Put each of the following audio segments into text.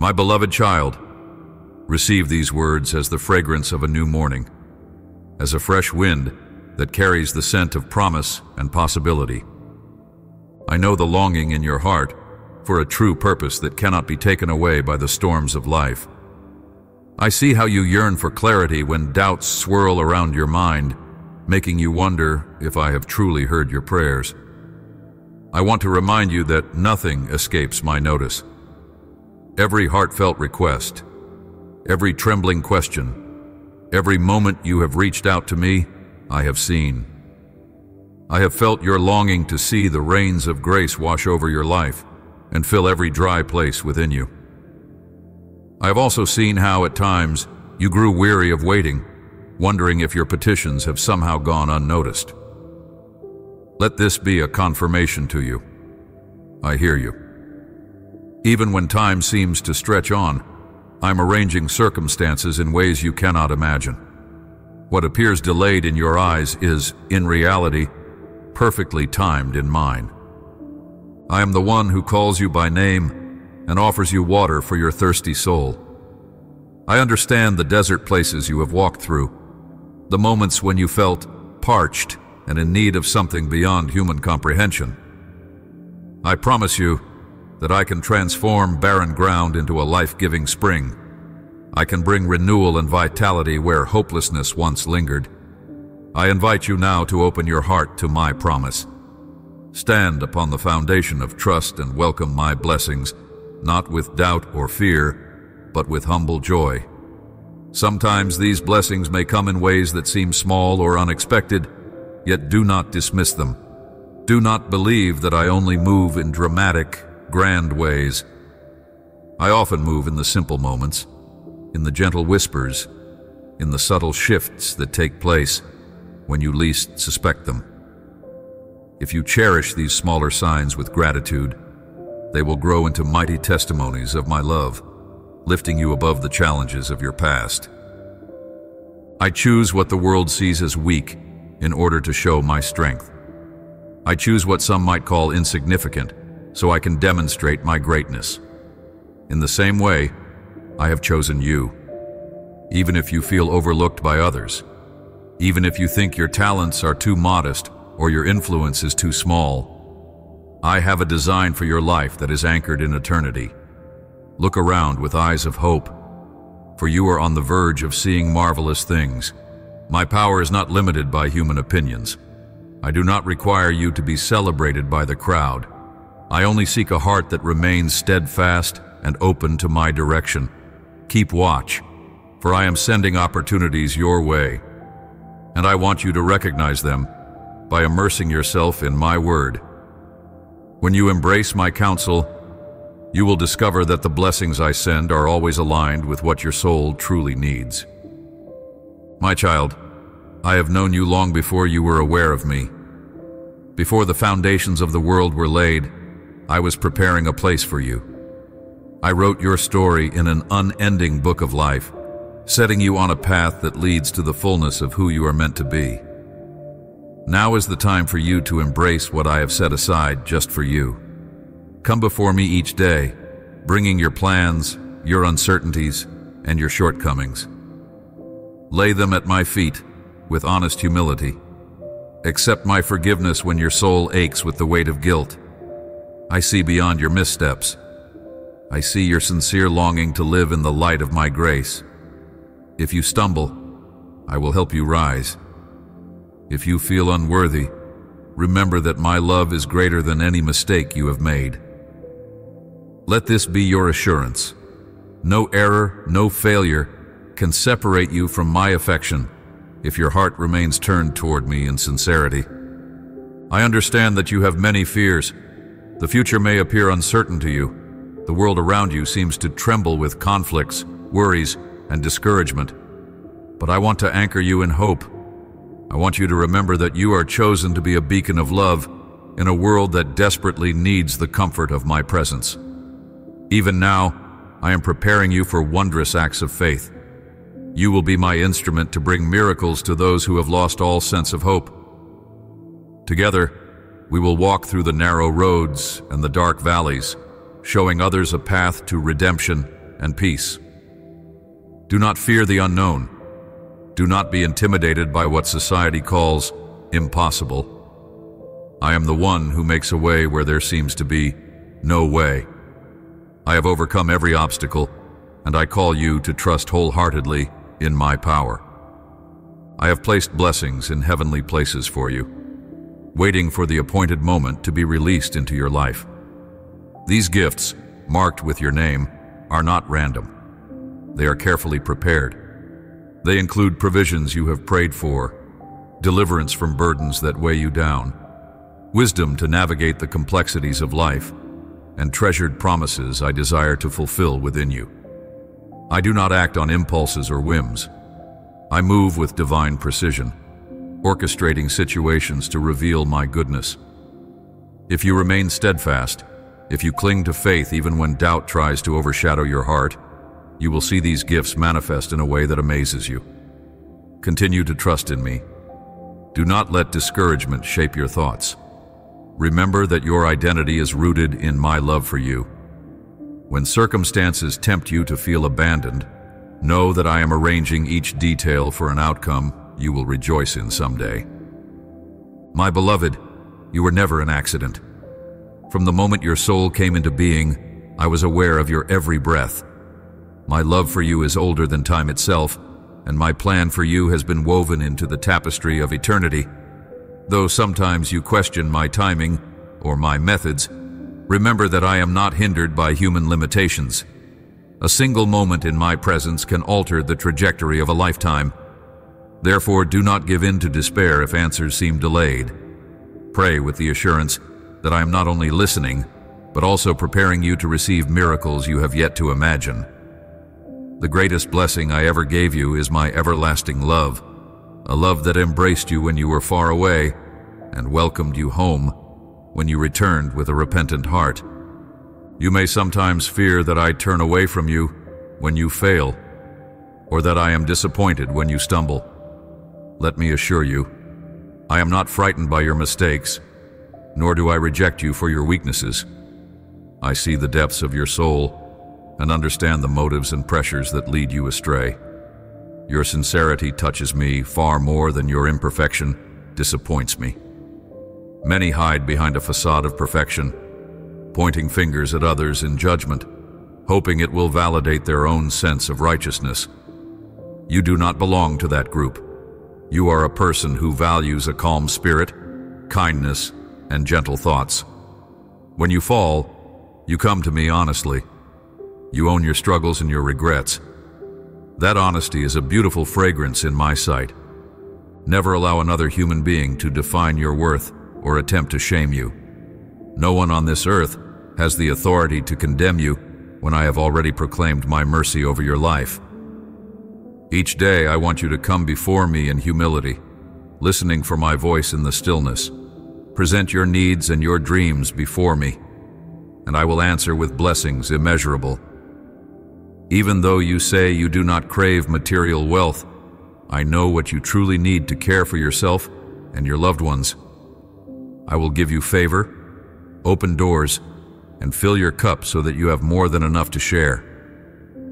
My beloved child, receive these words as the fragrance of a new morning, as a fresh wind that carries the scent of promise and possibility. I know the longing in your heart for a true purpose that cannot be taken away by the storms of life. I see how you yearn for clarity when doubts swirl around your mind, making you wonder if I have truly heard your prayers. I want to remind you that nothing escapes my notice. Every heartfelt request, every trembling question, every moment you have reached out to me, I have seen. I have felt your longing to see the rains of grace wash over your life and fill every dry place within you. I have also seen how at times you grew weary of waiting, wondering if your petitions have somehow gone unnoticed. Let this be a confirmation to you. I hear you. Even when time seems to stretch on, I'm arranging circumstances in ways you cannot imagine. What appears delayed in your eyes is, in reality, perfectly timed in mine. I am the one who calls you by name and offers you water for your thirsty soul. I understand the desert places you have walked through, the moments when you felt parched and in need of something beyond human comprehension. I promise you that I can transform barren ground into a life-giving spring. I can bring renewal and vitality where hopelessness once lingered. I invite you now to open your heart to my promise. Stand upon the foundation of trust and welcome my blessings, not with doubt or fear, but with humble joy. Sometimes these blessings may come in ways that seem small or unexpected, yet do not dismiss them. Do not believe that I only move in dramatic, grand ways. I often move in the simple moments, in the gentle whispers, in the subtle shifts that take place when you least suspect them. If you cherish these smaller signs with gratitude, they will grow into mighty testimonies of my love, lifting you above the challenges of your past. I choose what the world sees as weak in order to show my strength. I choose what some might call insignificant so I can demonstrate my greatness. In the same way, I have chosen you. Even if you feel overlooked by others, even if you think your talents are too modest or your influence is too small, I have a design for your life that is anchored in eternity. Look around with eyes of hope, for you are on the verge of seeing marvelous things. My power is not limited by human opinions. I do not require you to be celebrated by the crowd. I only seek a heart that remains steadfast and open to my direction. Keep watch, for I am sending opportunities your way, and I want you to recognize them by immersing yourself in my word. When you embrace my counsel, you will discover that the blessings I send are always aligned with what your soul truly needs. My child, I have known you long before you were aware of me. Before the foundations of the world were laid, I was preparing a place for you. I wrote your story in an unending book of life, setting you on a path that leads to the fullness of who you are meant to be. Now is the time for you to embrace what I have set aside just for you. Come before me each day, bringing your plans, your uncertainties, and your shortcomings. Lay them at my feet with honest humility. Accept my forgiveness when your soul aches with the weight of guilt. I see beyond your missteps. I see your sincere longing to live in the light of my grace. If you stumble, I will help you rise. If you feel unworthy, remember that my love is greater than any mistake you have made. Let this be your assurance. No error, no failure can separate you from my affection if your heart remains turned toward me in sincerity. I understand that you have many fears. The future may appear uncertain to you. The world around you seems to tremble with conflicts, worries, and discouragement. But I want to anchor you in hope. I want you to remember that you are chosen to be a beacon of love in a world that desperately needs the comfort of my presence. Even now, I am preparing you for wondrous acts of faith. You will be my instrument to bring miracles to those who have lost all sense of hope. Together, we will walk through the narrow roads and the dark valleys, showing others a path to redemption and peace. Do not fear the unknown. Do not be intimidated by what society calls impossible. I am the one who makes a way where there seems to be no way. I have overcome every obstacle, and I call you to trust wholeheartedly in my power. I have placed blessings in heavenly places for you, waiting for the appointed moment to be released into your life. These gifts, marked with your name, are not random. They are carefully prepared. They include provisions you have prayed for, deliverance from burdens that weigh you down, wisdom to navigate the complexities of life, and treasured promises I desire to fulfill within you. I do not act on impulses or whims. I move with divine precision, orchestrating situations to reveal my goodness. If you remain steadfast, if you cling to faith even when doubt tries to overshadow your heart, you will see these gifts manifest in a way that amazes you. Continue to trust in me. Do not let discouragement shape your thoughts. Remember that your identity is rooted in my love for you. When circumstances tempt you to feel abandoned, know that I am arranging each detail for an outcome you will rejoice in someday. My beloved, you were never an accident. From the moment your soul came into being, I was aware of your every breath. My love for you is older than time itself, and my plan for you has been woven into the tapestry of eternity. Though sometimes you question my timing or my methods, remember that I am not hindered by human limitations. A single moment in my presence can alter the trajectory of a lifetime. Therefore, do not give in to despair if answers seem delayed. Pray with the assurance that I am not only listening, but also preparing you to receive miracles you have yet to imagine. The greatest blessing I ever gave you is my everlasting love, a love that embraced you when you were far away and welcomed you home when you returned with a repentant heart. You may sometimes fear that I turn away from you when you fail, or that I am disappointed when you stumble. Let me assure you, I am not frightened by your mistakes, nor do I reject you for your weaknesses. I see the depths of your soul and understand the motives and pressures that lead you astray. Your sincerity touches me far more than your imperfection disappoints me. Many hide behind a facade of perfection, pointing fingers at others in judgment, hoping it will validate their own sense of righteousness. You do not belong to that group. You are a person who values a calm spirit, kindness, and gentle thoughts. When you fall, you come to me honestly. You own your struggles and your regrets. That honesty is a beautiful fragrance in my sight. Never allow another human being to define your worth or attempt to shame you. No one on this earth has the authority to condemn you when I have already proclaimed my mercy over your life. Each day I want you to come before me in humility, listening for my voice in the stillness. Present your needs and your dreams before me, and I will answer with blessings immeasurable. Even though you say you do not crave material wealth, I know what you truly need to care for yourself and your loved ones. I will give you favor, open doors, and fill your cup so that you have more than enough to share.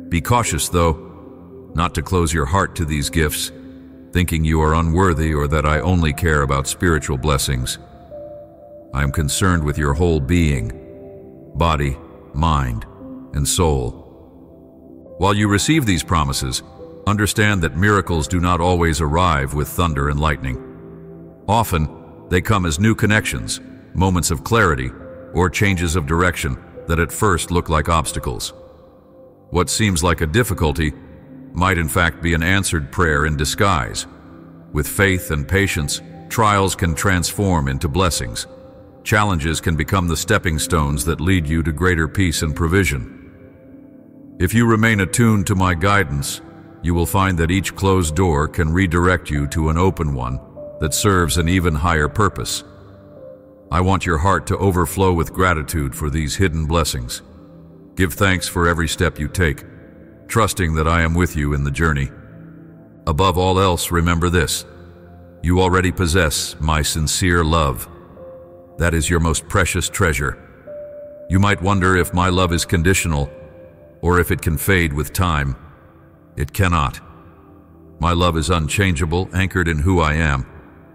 Be cautious, though, not to close your heart to these gifts, thinking you are unworthy or that I only care about spiritual blessings. I am concerned with your whole being, body, mind, and soul. While you receive these promises, understand that miracles do not always arrive with thunder and lightning. Often, they come as new connections, moments of clarity, or changes of direction that at first look like obstacles. What seems like a difficulty might in fact be an answered prayer in disguise. With faith and patience, trials can transform into blessings. Challenges can become the stepping stones that lead you to greater peace and provision. If you remain attuned to my guidance, you will find that each closed door can redirect you to an open one that serves an even higher purpose. I want your heart to overflow with gratitude for these hidden blessings. Give thanks for every step you take, trusting that I am with you in the journey. Above all else, remember this: you already possess my sincere love. That is your most precious treasure. You might wonder if my love is conditional, or if it can fade with time. It cannot. My love is unchangeable, anchored in who I am,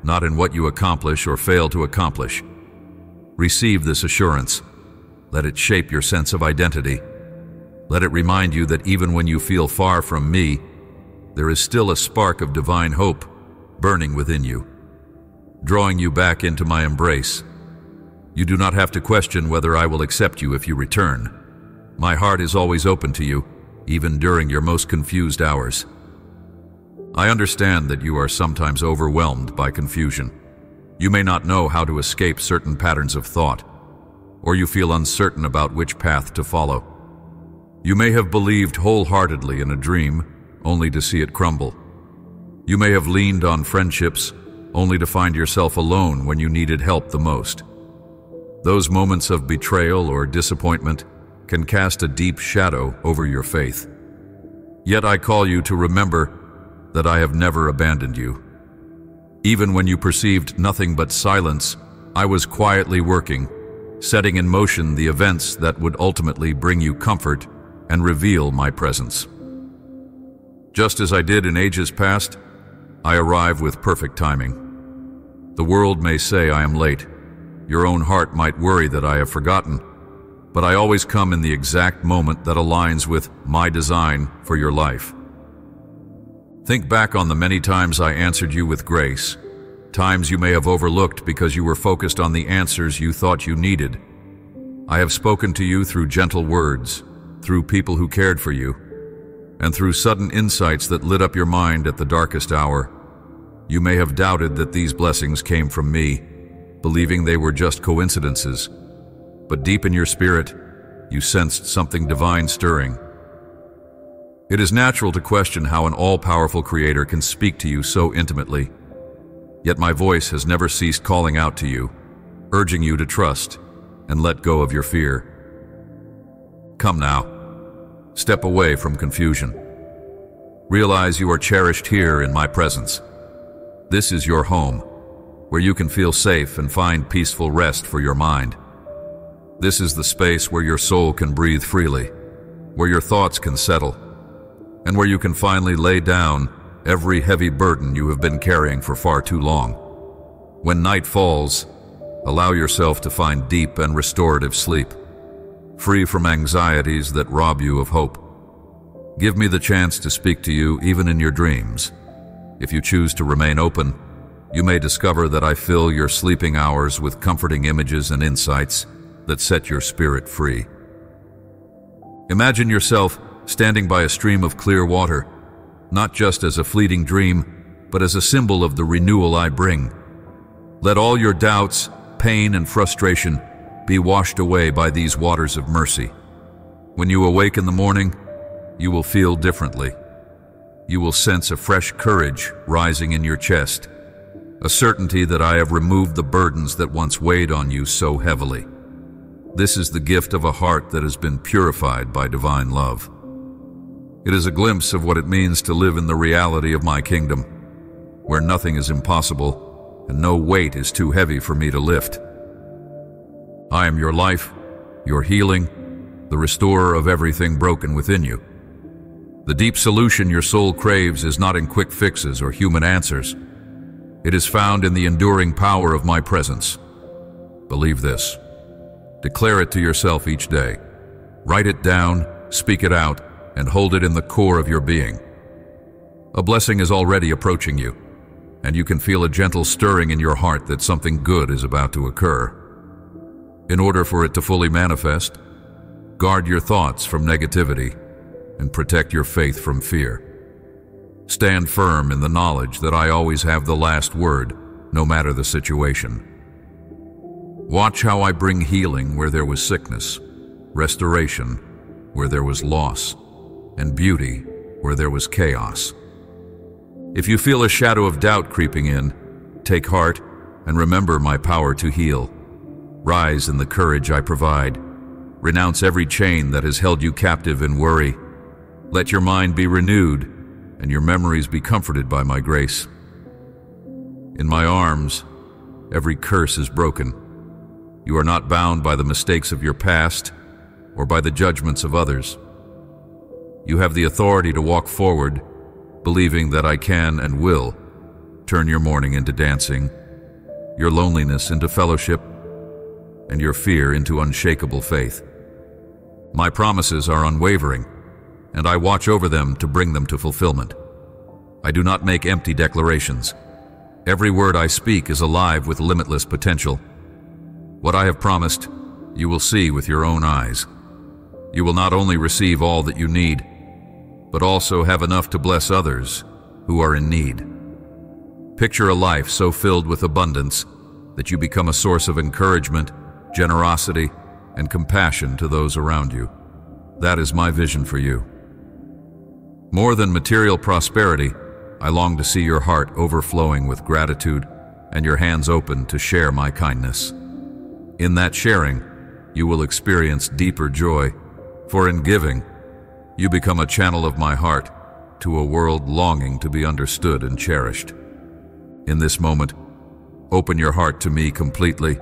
not in what you accomplish or fail to accomplish. Receive this assurance. Let it shape your sense of identity. Let it remind you that even when you feel far from me, there is still a spark of divine hope burning within you, drawing you back into my embrace. You do not have to question whether I will accept you if you return. My heart is always open to you, even during your most confused hours. I understand that you are sometimes overwhelmed by confusion. You may not know how to escape certain patterns of thought, or you feel uncertain about which path to follow. You may have believed wholeheartedly in a dream, only to see it crumble. You may have leaned on friendships, only to find yourself alone when you needed help the most. Those moments of betrayal or disappointment can cast a deep shadow over your faith. Yet I call you to remember that I have never abandoned you. Even when you perceived nothing but silence, I was quietly working, setting in motion the events that would ultimately bring you comfort and reveal my presence. Just as I did in ages past, I arrive with perfect timing. The world may say I am late. Your own heart might worry that I have forgotten, but I always come in the exact moment that aligns with my design for your life. Think back on the many times I answered you with grace, times you may have overlooked because you were focused on the answers you thought you needed. I have spoken to you through gentle words, through people who cared for you, and through sudden insights that lit up your mind at the darkest hour. You may have doubted that these blessings came from me, believing they were just coincidences, but deep in your spirit, you sensed something divine stirring. It is natural to question how an all-powerful creator can speak to you so intimately, yet my voice has never ceased calling out to you, urging you to trust and let go of your fear. Come now, step away from confusion. Realize you are cherished here in my presence. This is your home, where you can feel safe and find peaceful rest for your mind. This is the space where your soul can breathe freely, where your thoughts can settle, and where you can finally lay down every heavy burden you have been carrying for far too long. When night falls, allow yourself to find deep and restorative sleep, free from anxieties that rob you of hope. Give me the chance to speak to you even in your dreams. If you choose to remain open, you may discover that I fill your sleeping hours with comforting images and insights that set your spirit free. Imagine yourself standing by a stream of clear water, not just as a fleeting dream, but as a symbol of the renewal I bring. Let all your doubts, pain, and frustration be washed away by these waters of mercy. When you awake in the morning, you will feel differently. You will sense a fresh courage rising in your chest, a certainty that I have removed the burdens that once weighed on you so heavily. This is the gift of a heart that has been purified by divine love. It is a glimpse of what it means to live in the reality of my kingdom, where nothing is impossible and no weight is too heavy for me to lift. I am your life, your healing, the restorer of everything broken within you. The deep solution your soul craves is not in quick fixes or human answers. It is found in the enduring power of my presence. Believe this. Declare it to yourself each day. Write it down, speak it out, and hold it in the core of your being. A blessing is already approaching you, and you can feel a gentle stirring in your heart that something good is about to occur. In order for it to fully manifest, guard your thoughts from negativity and protect your faith from fear. Stand firm in the knowledge that I always have the last word, no matter the situation. Watch how I bring healing where there was sickness, restoration where there was loss, and beauty where there was chaos. If you feel a shadow of doubt creeping in, take heart and remember my power to heal. Rise in the courage I provide. Renounce every chain that has held you captive in worry. Let your mind be renewed and your memories be comforted by my grace. In my arms, every curse is broken. You are not bound by the mistakes of your past or by the judgments of others. You have the authority to walk forward, believing that I can and will turn your mourning into dancing, your loneliness into fellowship, and your fear into unshakable faith. My promises are unwavering, and I watch over them to bring them to fulfillment. I do not make empty declarations. Every word I speak is alive with limitless potential. What I have promised, you will see with your own eyes. You will not only receive all that you need, but also have enough to bless others who are in need. Picture a life so filled with abundance that you become a source of encouragement, generosity, and compassion to those around you. That is my vision for you. More than material prosperity, I long to see your heart overflowing with gratitude and your hands open to share my kindness. In that sharing, you will experience deeper joy, for in giving, you become a channel of my heart to a world longing to be understood and cherished. In this moment, open your heart to me completely.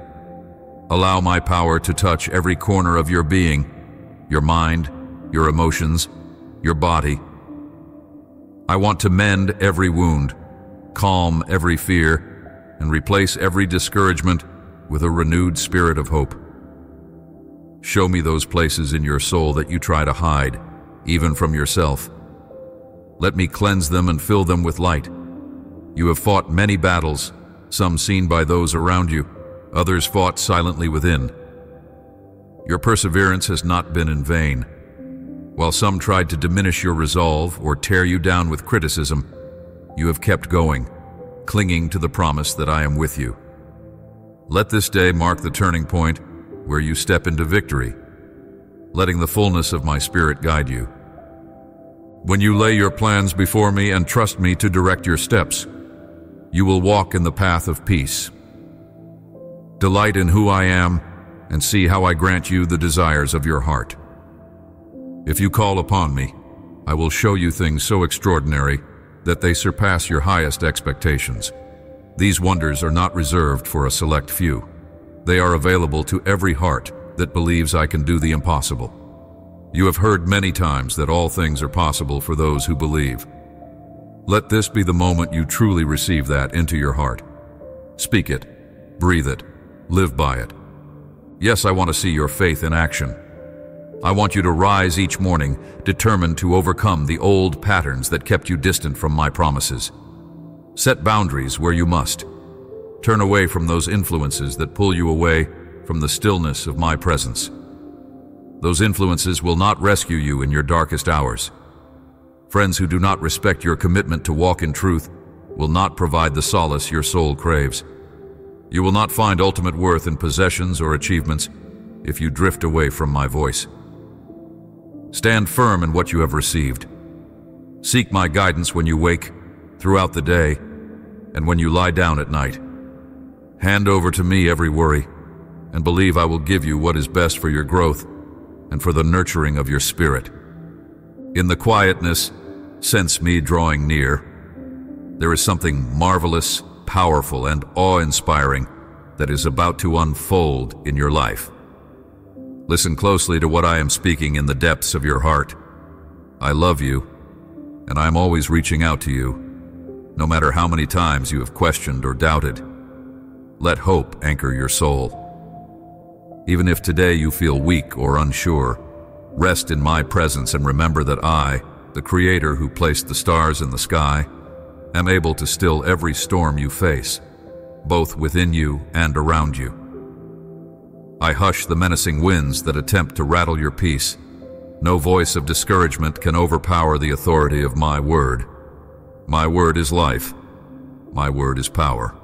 Allow my power to touch every corner of your being, your mind, your emotions, your body. I want to mend every wound, calm every fear, and replace every discouragement with a renewed spirit of hope. Show me those places in your soul that you try to hide, even from yourself. Let me cleanse them and fill them with light. You have fought many battles, some seen by those around you, others fought silently within. Your perseverance has not been in vain. While some tried to diminish your resolve or tear you down with criticism, you have kept going, clinging to the promise that I am with you. Let this day mark the turning point where you step into victory, letting the fullness of my Spirit guide you. When you lay your plans before me and trust me to direct your steps, you will walk in the path of peace. Delight in who I am and see how I grant you the desires of your heart. If you call upon me, I will show you things so extraordinary that they surpass your highest expectations. These wonders are not reserved for a select few. They are available to every heart that believes I can do the impossible. You have heard many times that all things are possible for those who believe. Let this be the moment you truly receive that into your heart. Speak it, breathe it, live by it. Yes, I want to see your faith in action. I want you to rise each morning, determined to overcome the old patterns that kept you distant from my promises. Set boundaries where you must. Turn away from those influences that pull you away from the stillness of my presence. Those influences will not rescue you in your darkest hours. Friends who do not respect your commitment to walk in truth will not provide the solace your soul craves. You will not find ultimate worth in possessions or achievements if you drift away from my voice. Stand firm in what you have received. Seek my guidance when you wake, throughout the day, and when you lie down at night. Hand over to me every worry, and believe I will give you what is best for your growth and for the nurturing of your spirit. In the quietness, sense me drawing near. There is something marvelous, powerful, and awe-inspiring that is about to unfold in your life. Listen closely to what I am speaking in the depths of your heart. I love you, and I am always reaching out to you, no matter how many times you have questioned or doubted. Let hope anchor your soul. Even if today you feel weak or unsure, rest in my presence and remember that I, the Creator who placed the stars in the sky, am able to still every storm you face, both within you and around you. I hush the menacing winds that attempt to rattle your peace. No voice of discouragement can overpower the authority of my word. My word is life. My word is power.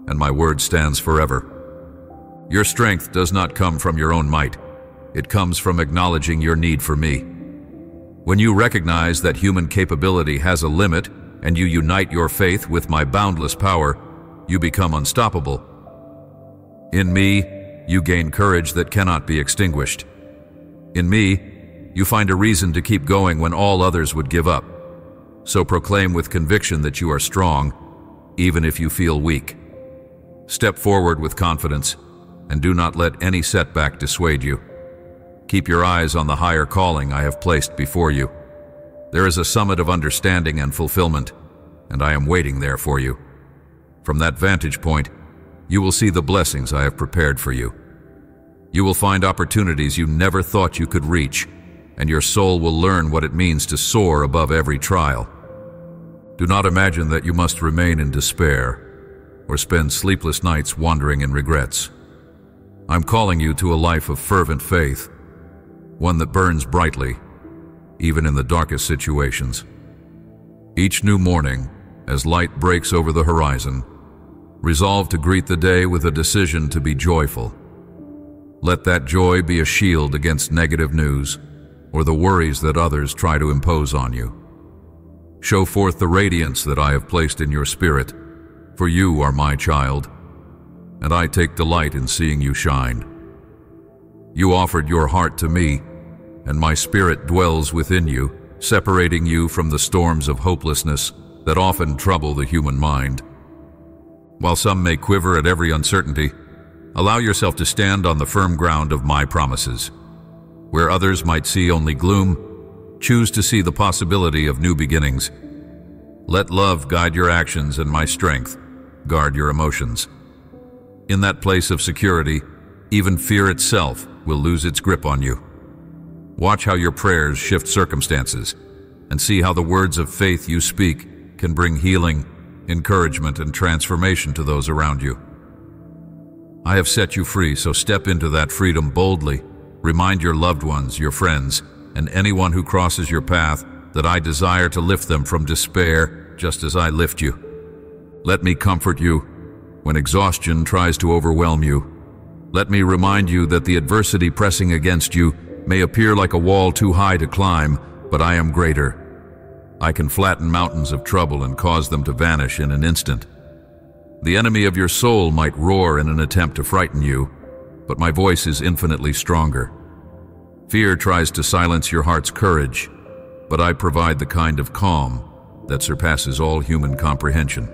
And my word stands forever. Your strength does not come from your own might. It comes from acknowledging your need for me. When you recognize that human capability has a limit and you unite your faith with my boundless power, you become unstoppable. In me, you gain courage that cannot be extinguished. In me, you find a reason to keep going when all others would give up. So proclaim with conviction that you are strong, even if you feel weak. Step forward with confidence, and do not let any setback dissuade you. Keep your eyes on the higher calling I have placed before you. There is a summit of understanding and fulfillment, and I am waiting there for you. From that vantage point, you will see the blessings I have prepared for you. You will find opportunities you never thought you could reach, and your soul will learn what it means to soar above every trial. Do not imagine that you must remain in despair or spend sleepless nights wandering in regrets. I'm calling you to a life of fervent faith, one that burns brightly, even in the darkest situations. Each new morning, as light breaks over the horizon, resolve to greet the day with a decision to be joyful. Let that joy be a shield against negative news or the worries that others try to impose on you. Show forth the radiance that I have placed in your spirit, for you are my child, and I take delight in seeing you shine. You offered your heart to me, and my spirit dwells within you, separating you from the storms of hopelessness that often trouble the human mind. While some may quiver at every uncertainty, allow yourself to stand on the firm ground of my promises. Where others might see only gloom, choose to see the possibility of new beginnings. Let love guide your actions and my strength guard your emotions. In that place of security, even fear itself will lose its grip on you. Watch how your prayers shift circumstances, and see how the words of faith you speak can bring healing, encouragement, and transformation to those around you. I have set you free, so step into that freedom boldly. Remind your loved ones, your friends, and anyone who crosses your path that I desire to lift them from despair just as I lift you. Let me comfort you when exhaustion tries to overwhelm you. Let me remind you that the adversity pressing against you may appear like a wall too high to climb, but I am greater. I can flatten mountains of trouble and cause them to vanish in an instant. The enemy of your soul might roar in an attempt to frighten you, but my voice is infinitely stronger. Fear tries to silence your heart's courage, but I provide the kind of calm that surpasses all human comprehension.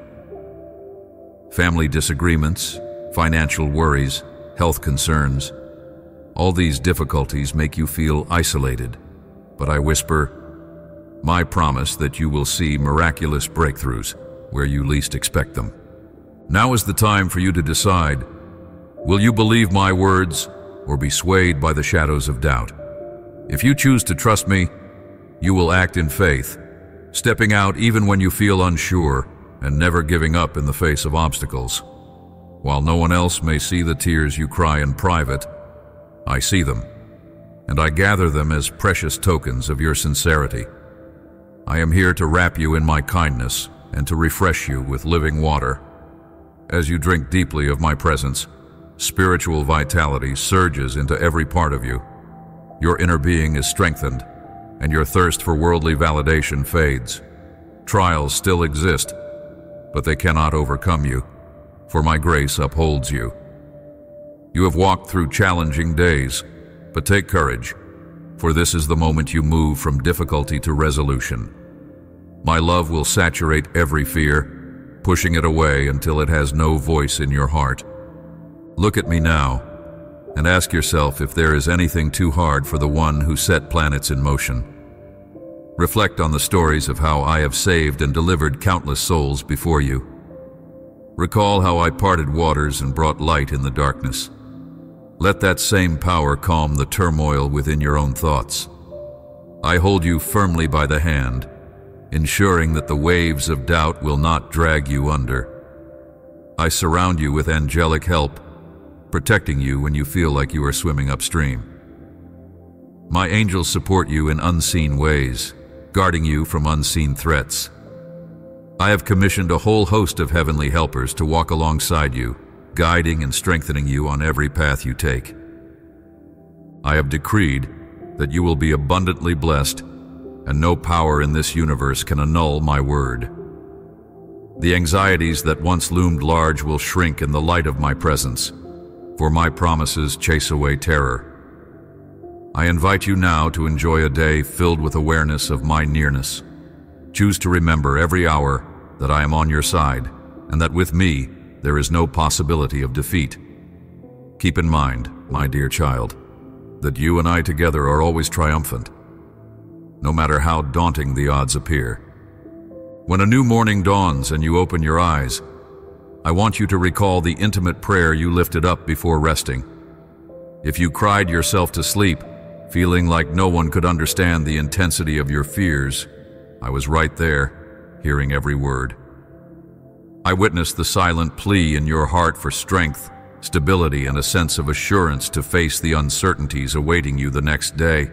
Family disagreements, financial worries, health concerns, all these difficulties make you feel isolated, but I whisper, my promise that you will see miraculous breakthroughs where you least expect them. Now is the time for you to decide, will you believe my words or be swayed by the shadows of doubt? If you choose to trust me, you will act in faith, stepping out even when you feel unsure and never giving up in the face of obstacles. While no one else may see the tears you cry in private, I see them, and I gather them as precious tokens of your sincerity. I am here to wrap you in my kindness and to refresh you with living water. As you drink deeply of my presence, spiritual vitality surges into every part of you. Your inner being is strengthened, and your thirst for worldly validation fades. Trials still exist, but they cannot overcome you, for my grace upholds you. You have walked through challenging days, but take courage, for this is the moment you move from difficulty to resolution. My love will saturate every fear, pushing it away until it has no voice in your heart. Look at me now, and ask yourself if there is anything too hard for the one who set planets in motion. Reflect on the stories of how I have saved and delivered countless souls before you. Recall how I parted waters and brought light in the darkness. Let that same power calm the turmoil within your own thoughts. I hold you firmly by the hand, ensuring that the waves of doubt will not drag you under. I surround you with angelic help, protecting you when you feel like you are swimming upstream. My angels support you in unseen ways, guarding you from unseen threats. I have commissioned a whole host of heavenly helpers to walk alongside you, guiding and strengthening you on every path you take. I have decreed that you will be abundantly blessed, and no power in this universe can annul my word. The anxieties that once loomed large will shrink in the light of my presence, for my promises chase away terror. I invite you now to enjoy a day filled with awareness of my nearness. Choose to remember every hour that I am on your side, and that with me there is no possibility of defeat. Keep in mind, my dear child, that you and I together are always triumphant. no matter how daunting the odds appear. When a new morning dawns and you open your eyes, I want you to recall the intimate prayer you lifted up before resting. If you cried yourself to sleep, feeling like no one could understand the intensity of your fears, I was right there, hearing every word. I witnessed the silent plea in your heart for strength, stability, and a sense of assurance to face the uncertainties awaiting you the next day.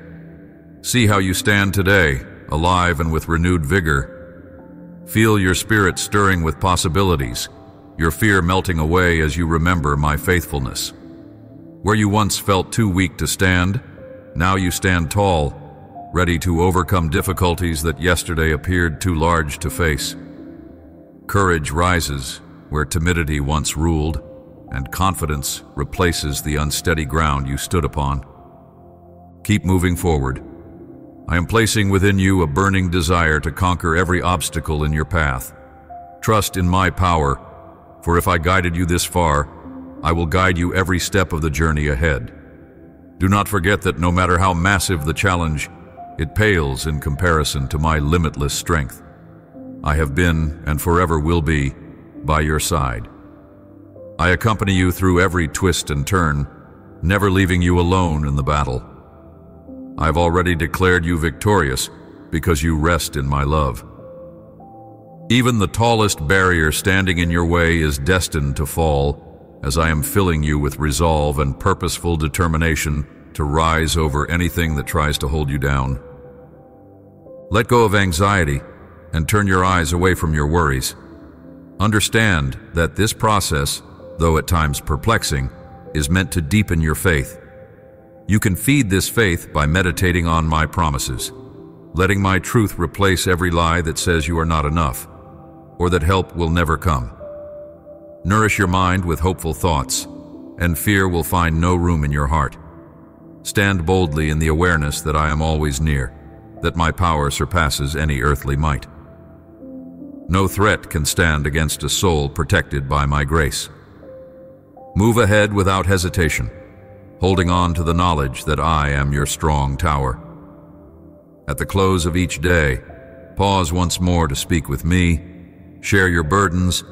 See how you stand today, alive and with renewed vigor. Feel your spirit stirring with possibilities, your fear melting away as you remember my faithfulness. Where you once felt too weak to stand, now you stand tall, ready to overcome difficulties that yesterday appeared too large to face. Courage rises where timidity once ruled, and confidence replaces the unsteady ground you stood upon. Keep moving forward. I am placing within you a burning desire to conquer every obstacle in your path. Trust in my power, for if I guided you this far, I will guide you every step of the journey ahead. Do not forget that no matter how massive the challenge, it pales in comparison to my limitless strength. I have been, and forever will be, by your side. I accompany you through every twist and turn, never leaving you alone in the battle. I've already declared you victorious because you rest in my love. Even the tallest barrier standing in your way is destined to fall, as I am filling you with resolve and purposeful determination to rise over anything that tries to hold you down. Let go of anxiety and turn your eyes away from your worries. Understand that this process, though at times perplexing, is meant to deepen your faith. You can feed this faith by meditating on my promises, letting my truth replace every lie that says you are not enough, or that help will never come. Nourish your mind with hopeful thoughts, and fear will find no room in your heart. Stand boldly in the awareness that I am always near, that my power surpasses any earthly might. No threat can stand against a soul protected by my grace. Move ahead without hesitation, holding on to the knowledge that I am your strong tower. At the close of each day, pause once more to speak with me, share your burdens,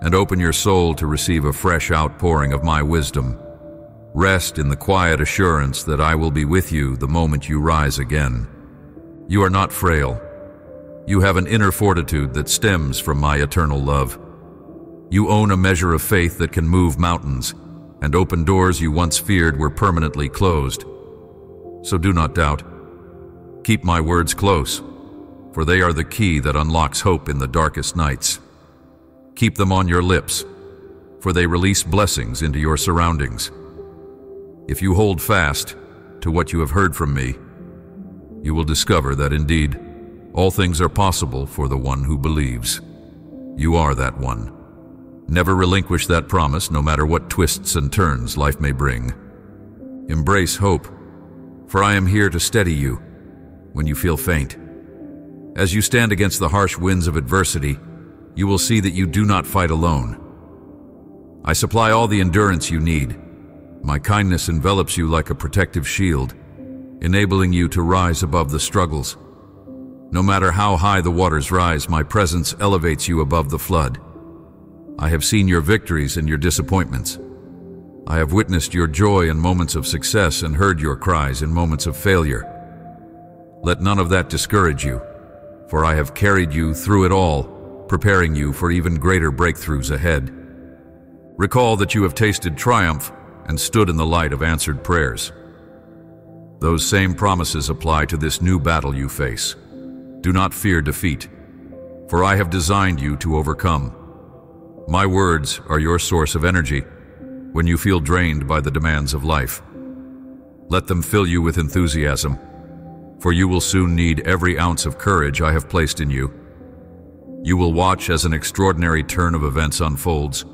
and open your soul to receive a fresh outpouring of my wisdom. Rest in the quiet assurance that I will be with you the moment you rise again. You are not frail. You have an inner fortitude that stems from my eternal love. You own a measure of faith that can move mountains and open doors you once feared were permanently closed. So do not doubt. Keep my words close, for they are the key that unlocks hope in the darkest nights. Keep them on your lips, for they release blessings into your surroundings. If you hold fast to what you have heard from me, you will discover that indeed, all things are possible for the one who believes. You are that one. Never relinquish that promise, no matter what twists and turns life may bring. Embrace hope, for I am here to steady you when you feel faint. As you stand against the harsh winds of adversity, you will see that you do not fight alone. I supply all the endurance you need. My kindness envelops you like a protective shield, enabling you to rise above the struggles. No matter how high the waters rise, my presence elevates you above the flood. I have seen your victories and your disappointments. I have witnessed your joy in moments of success and heard your cries in moments of failure. Let none of that discourage you, for I have carried you through it all, preparing you for even greater breakthroughs ahead. Recall that you have tasted triumph and stood in the light of answered prayers. Those same promises apply to this new battle you face. Do not fear defeat, for I have designed you to overcome. My words are your source of energy when you feel drained by the demands of life. Let them fill you with enthusiasm, for you will soon need every ounce of courage I have placed in you. You will watch as an extraordinary turn of events unfolds,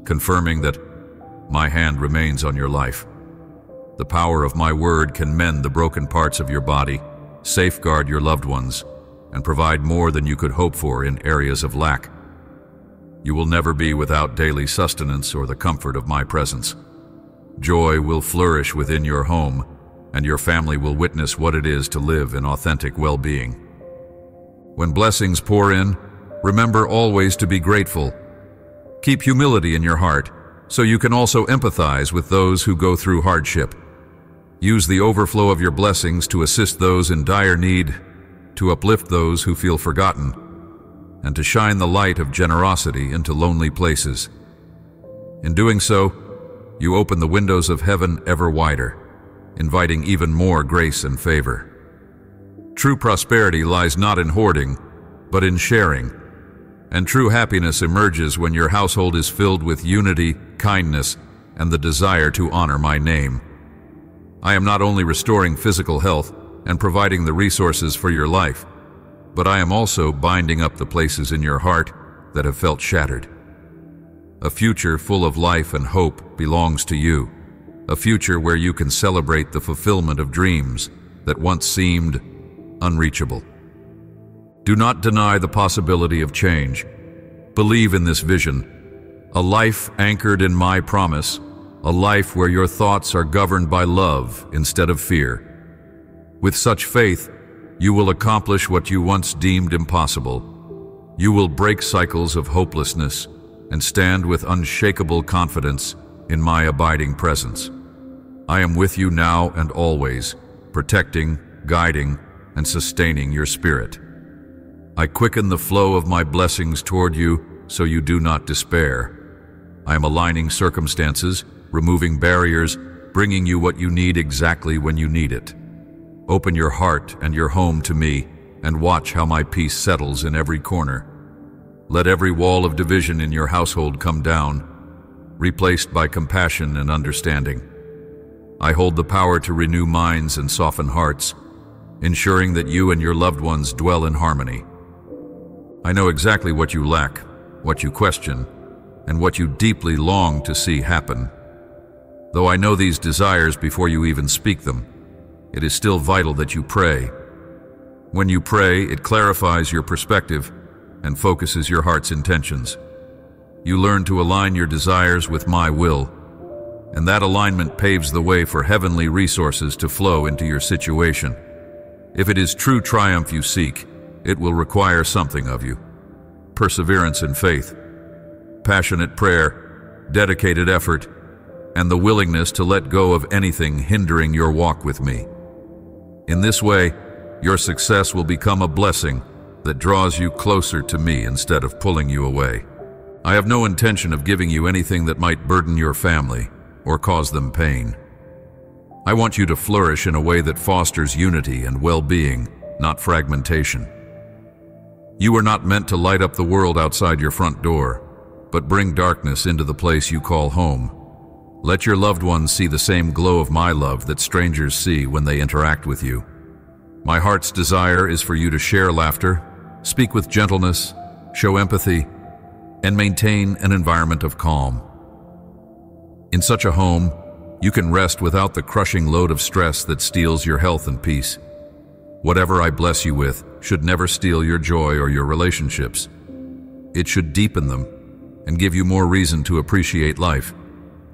confirming that my hand remains on your life. The power of my word can mend the broken parts of your body, safeguard your loved ones, and provide more than you could hope for in areas of lack. You will never be without daily sustenance or the comfort of my presence. Joy will flourish within your home, and your family will witness what it is to live in authentic well-being. When blessings pour in, remember always to be grateful. Keep humility in your heart, so you can also empathize with those who go through hardship. Use the overflow of your blessings to assist those in dire need, to uplift those who feel forgotten, and to shine the light of generosity into lonely places. In doing so, you open the windows of heaven ever wider, inviting even more grace and favor. True prosperity lies not in hoarding, but in sharing. And true happiness emerges when your household is filled with unity, kindness, and the desire to honor my name. I am not only restoring physical health and providing the resources for your life, but I am also binding up the places in your heart that have felt shattered. A future full of life and hope belongs to you, a future where you can celebrate the fulfillment of dreams that once seemed unreachable. Do not deny the possibility of change. Believe in this vision, a life anchored in my promise, a life where your thoughts are governed by love instead of fear. With such faith, you will accomplish what you once deemed impossible. You will break cycles of hopelessness and stand with unshakable confidence in my abiding presence. I am with you now and always, protecting, guiding, and sustaining your spirit. I quicken the flow of my blessings toward you so you do not despair. I am aligning circumstances, removing barriers, bringing you what you need exactly when you need it. Open your heart and your home to me and watch how my peace settles in every corner. Let every wall of division in your household come down, replaced by compassion and understanding. I hold the power to renew minds and soften hearts, ensuring that you and your loved ones dwell in harmony. I know exactly what you lack, what you question, and what you deeply long to see happen. Though I know these desires before you even speak them, it is still vital that you pray. When you pray, it clarifies your perspective and focuses your heart's intentions. You learn to align your desires with my will, and that alignment paves the way for heavenly resources to flow into your situation. If it is true triumph you seek, it will require something of you: perseverance and faith, passionate prayer, dedicated effort, and the willingness to let go of anything hindering your walk with me. In this way, your success will become a blessing that draws you closer to me instead of pulling you away. I have no intention of giving you anything that might burden your family or cause them pain. I want you to flourish in a way that fosters unity and well-being, not fragmentation. You are not meant to light up the world outside your front door, but bring darkness into the place you call home. Let your loved ones see the same glow of my love that strangers see when they interact with you. My heart's desire is for you to share laughter, speak with gentleness, show empathy, and maintain an environment of calm. In such a home, you can rest without the crushing load of stress that steals your health and peace. Whatever I bless you with should never steal your joy or your relationships. It should deepen them and give you more reason to appreciate life.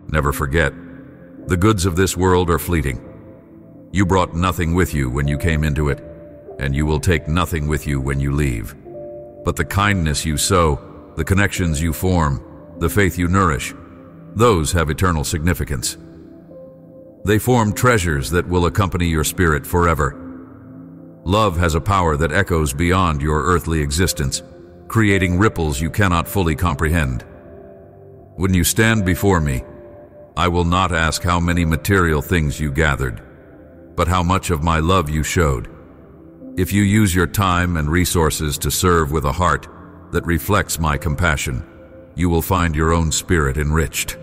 Never forget, the goods of this world are fleeting. You brought nothing with you when you came into it, and you will take nothing with you when you leave. But the kindness you sow, the connections you form, the faith you nourish, those have eternal significance. They form treasures that will accompany your spirit forever. Love has a power that echoes beyond your earthly existence, creating ripples you cannot fully comprehend. When you stand before me, I will not ask how many material things you gathered, but how much of my love you showed. If you use your time and resources to serve with a heart that reflects my compassion, you will find your own spirit enriched.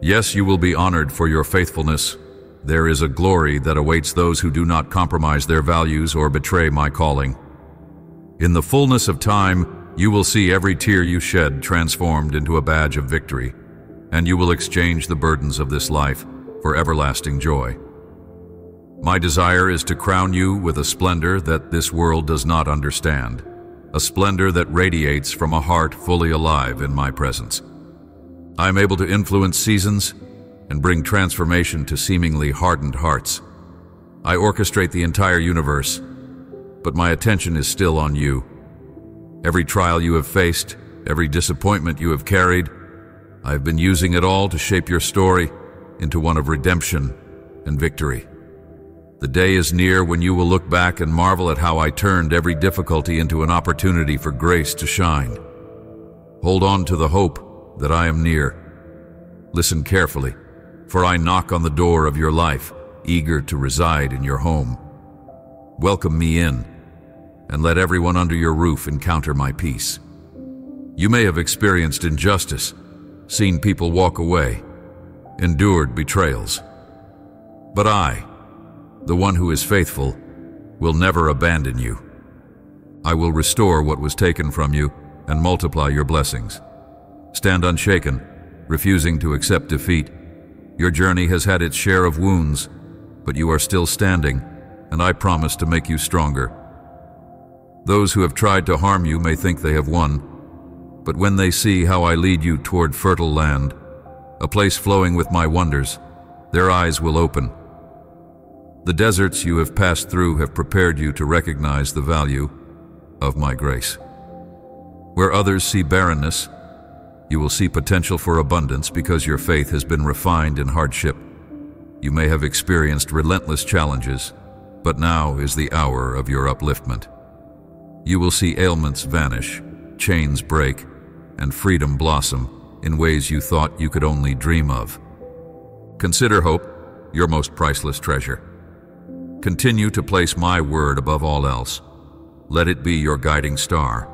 Yes, you will be honored for your faithfulness. There is a glory that awaits those who do not compromise their values or betray my calling. In the fullness of time, you will see every tear you shed transformed into a badge of victory, and you will exchange the burdens of this life for everlasting joy. My desire is to crown you with a splendor that this world does not understand, a splendor that radiates from a heart fully alive in my presence. I am able to influence seasons and bring transformation to seemingly hardened hearts. I orchestrate the entire universe, but my attention is still on you. Every trial you have faced, every disappointment you have carried, I have been using it all to shape your story into one of redemption and victory. The day is near when you will look back and marvel at how I turned every difficulty into an opportunity for grace to shine. Hold on to the hope that I am near. Listen carefully, for I knock on the door of your life, eager to reside in your home. Welcome me in, and let everyone under your roof encounter my peace. You may have experienced injustice, seen people walk away, endured betrayals. But I, the one who is faithful, will never abandon you. I will restore what was taken from you and multiply your blessings. Stand unshaken, refusing to accept defeat. Your journey has had its share of wounds, but you are still standing, and I promise to make you stronger. Those who have tried to harm you may think they have won, but when they see how I lead you toward fertile land, a place flowing with my wonders, their eyes will open. The deserts you have passed through have prepared you to recognize the value of my grace. Where others see barrenness, you will see potential for abundance because your faith has been refined in hardship. You may have experienced relentless challenges, but now is the hour of your upliftment. You will see ailments vanish, chains break, and freedom blossom in ways you thought you could only dream of. Consider hope your most priceless treasure. Continue to place my word above all else. Let it be your guiding star.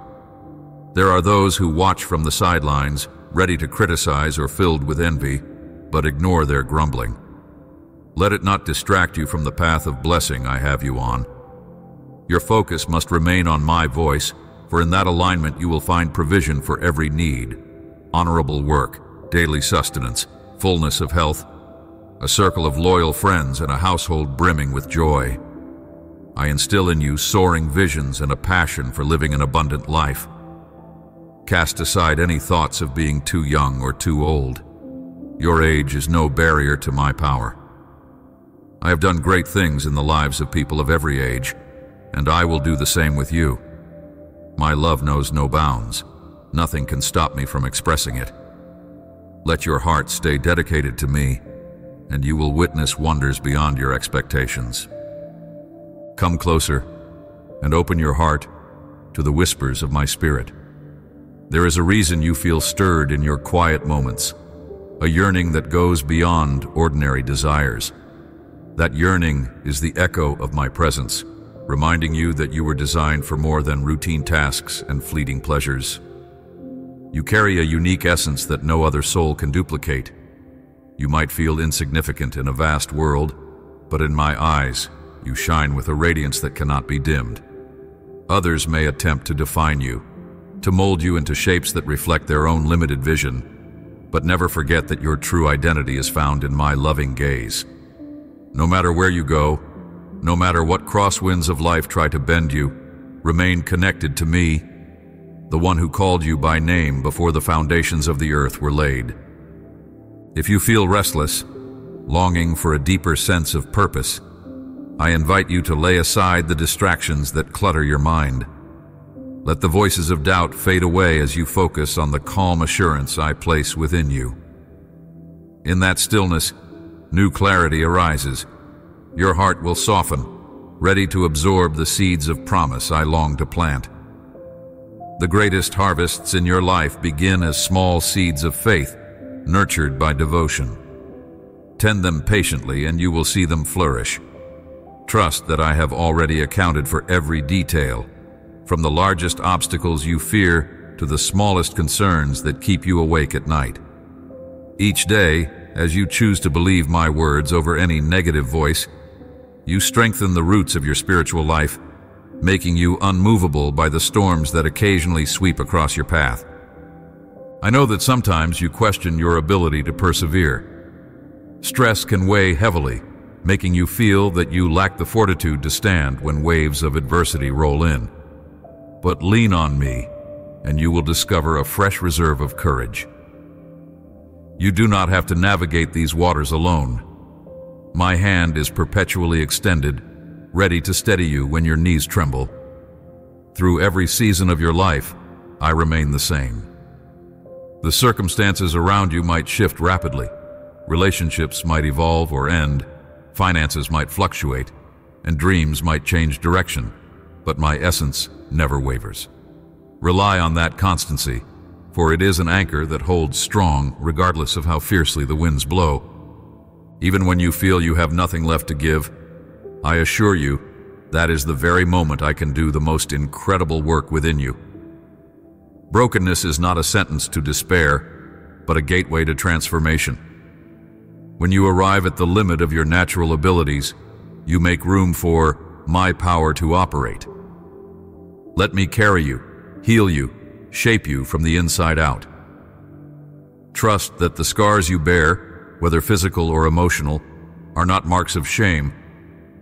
There are those who watch from the sidelines, ready to criticize or filled with envy, but ignore their grumbling. Let it not distract you from the path of blessing I have you on. Your focus must remain on my voice, for in that alignment you will find provision for every need, honorable work, daily sustenance, fullness of health, a circle of loyal friends, and a household brimming with joy. I instill in you soaring visions and a passion for living an abundant life. Cast aside any thoughts of being too young or too old. Your age is no barrier to my power. I have done great things in the lives of people of every age, and I will do the same with you. My love knows no bounds. Nothing can stop me from expressing it. Let your heart stay dedicated to me, and you will witness wonders beyond your expectations. Come closer and open your heart to the whispers of my spirit. There is a reason you feel stirred in your quiet moments, a yearning that goes beyond ordinary desires. That yearning is the echo of my presence, reminding you that you were designed for more than routine tasks and fleeting pleasures. You carry a unique essence that no other soul can duplicate. You might feel insignificant in a vast world, but in my eyes, you shine with a radiance that cannot be dimmed. Others may attempt to define you, to mold you into shapes that reflect their own limited vision, but never forget that your true identity is found in my loving gaze. No matter where you go, no matter what crosswinds of life try to bend you, remain connected to me, the one who called you by name before the foundations of the earth were laid. If you feel restless, longing for a deeper sense of purpose, I invite you to lay aside the distractions that clutter your mind. Let the voices of doubt fade away as you focus on the calm assurance I place within you. In that stillness, new clarity arises. Your heart will soften, ready to absorb the seeds of promise I long to plant. The greatest harvests in your life begin as small seeds of faith, nurtured by devotion. Tend them patiently and you will see them flourish. Trust that I have already accounted for every detail, from the largest obstacles you fear to the smallest concerns that keep you awake at night. Each day, as you choose to believe my words over any negative voice, you strengthen the roots of your spiritual life, making you unmovable by the storms that occasionally sweep across your path. I know that sometimes you question your ability to persevere. Stress can weigh heavily, making you feel that you lack the fortitude to stand when waves of adversity roll in. But lean on me, and you will discover a fresh reserve of courage. You do not have to navigate these waters alone. My hand is perpetually extended, ready to steady you when your knees tremble. Through every season of your life, I remain the same. The circumstances around you might shift rapidly. Relationships might evolve or end, finances might fluctuate, and dreams might change direction, but my essence never wavers. Rely on that constancy, for it is an anchor that holds strong regardless of how fiercely the winds blow. Even when you feel you have nothing left to give, I assure you that is the very moment I can do the most incredible work within you. Brokenness is not a sentence to despair, but a gateway to transformation. When you arrive at the limit of your natural abilities, you make room for my power to operate. Let me carry you, heal you, shape you from the inside out. Trust that the scars you bear, whether physical or emotional, are not marks of shame,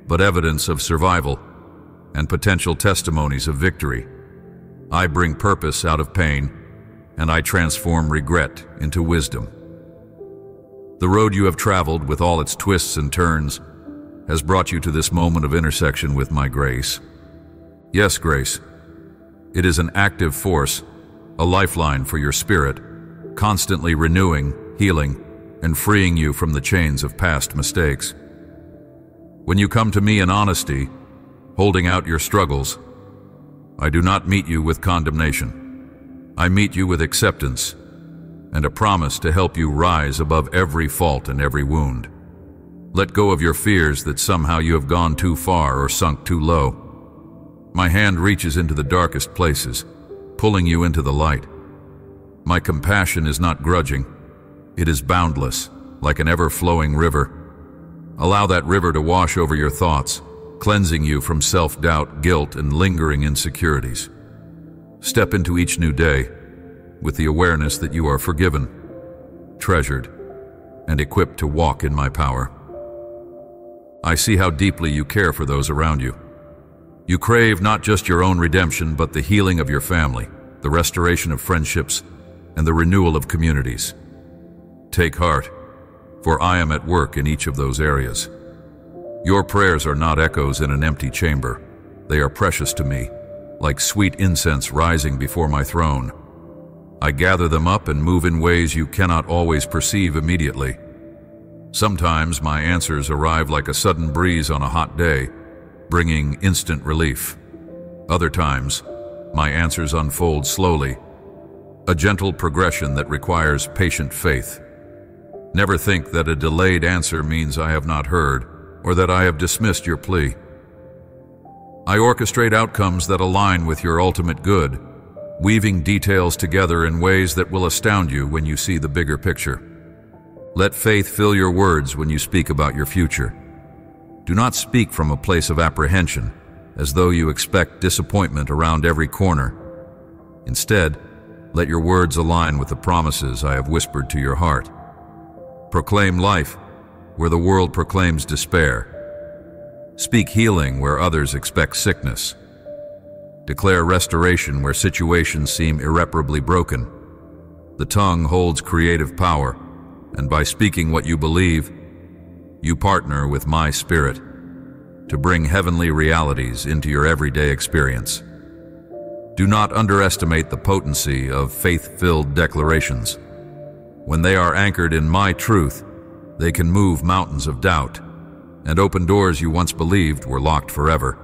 but evidence of survival and potential testimonies of victory. I bring purpose out of pain, and I transform regret into wisdom. The road you have traveled, with all its twists and turns, has brought you to this moment of intersection with my grace. Yes, grace. It is an active force, a lifeline for your spirit, constantly renewing, healing, and freeing you from the chains of past mistakes. When you come to me in honesty, holding out your struggles, I do not meet you with condemnation. I meet you with acceptance and a promise to help you rise above every fault and every wound. Let go of your fears that somehow you have gone too far or sunk too low. My hand reaches into the darkest places, pulling you into the light. My compassion is not grudging. It is boundless, like an ever-flowing river. Allow that river to wash over your thoughts, cleansing you from self-doubt, guilt, and lingering insecurities. Step into each new day with the awareness that you are forgiven, treasured, and equipped to walk in my power. I see how deeply you care for those around you. You crave not just your own redemption, but the healing of your family, the restoration of friendships, and the renewal of communities. Take heart, for I am at work in each of those areas. Your prayers are not echoes in an empty chamber. They are precious to me, like sweet incense rising before my throne. I gather them up and move in ways you cannot always perceive immediately. Sometimes my answers arrive like a sudden breeze on a hot day, bringing instant relief. Other times, my answers unfold slowly, a gentle progression that requires patient faith. Never think that a delayed answer means I have not heard, or that I have dismissed your plea. I orchestrate outcomes that align with your ultimate good, weaving details together in ways that will astound you when you see the bigger picture. Let faith fill your words when you speak about your future. Do not speak from a place of apprehension, as though you expect disappointment around every corner. Instead, let your words align with the promises I have whispered to your heart. Proclaim life where the world proclaims despair. Speak healing where others expect sickness. Declare restoration where situations seem irreparably broken. The tongue holds creative power, and by speaking what you believe, you partner with my spirit to bring heavenly realities into your everyday experience. Do not underestimate the potency of faith-filled declarations. When they are anchored in my truth, they can move mountains of doubt and open doors you once believed were locked forever.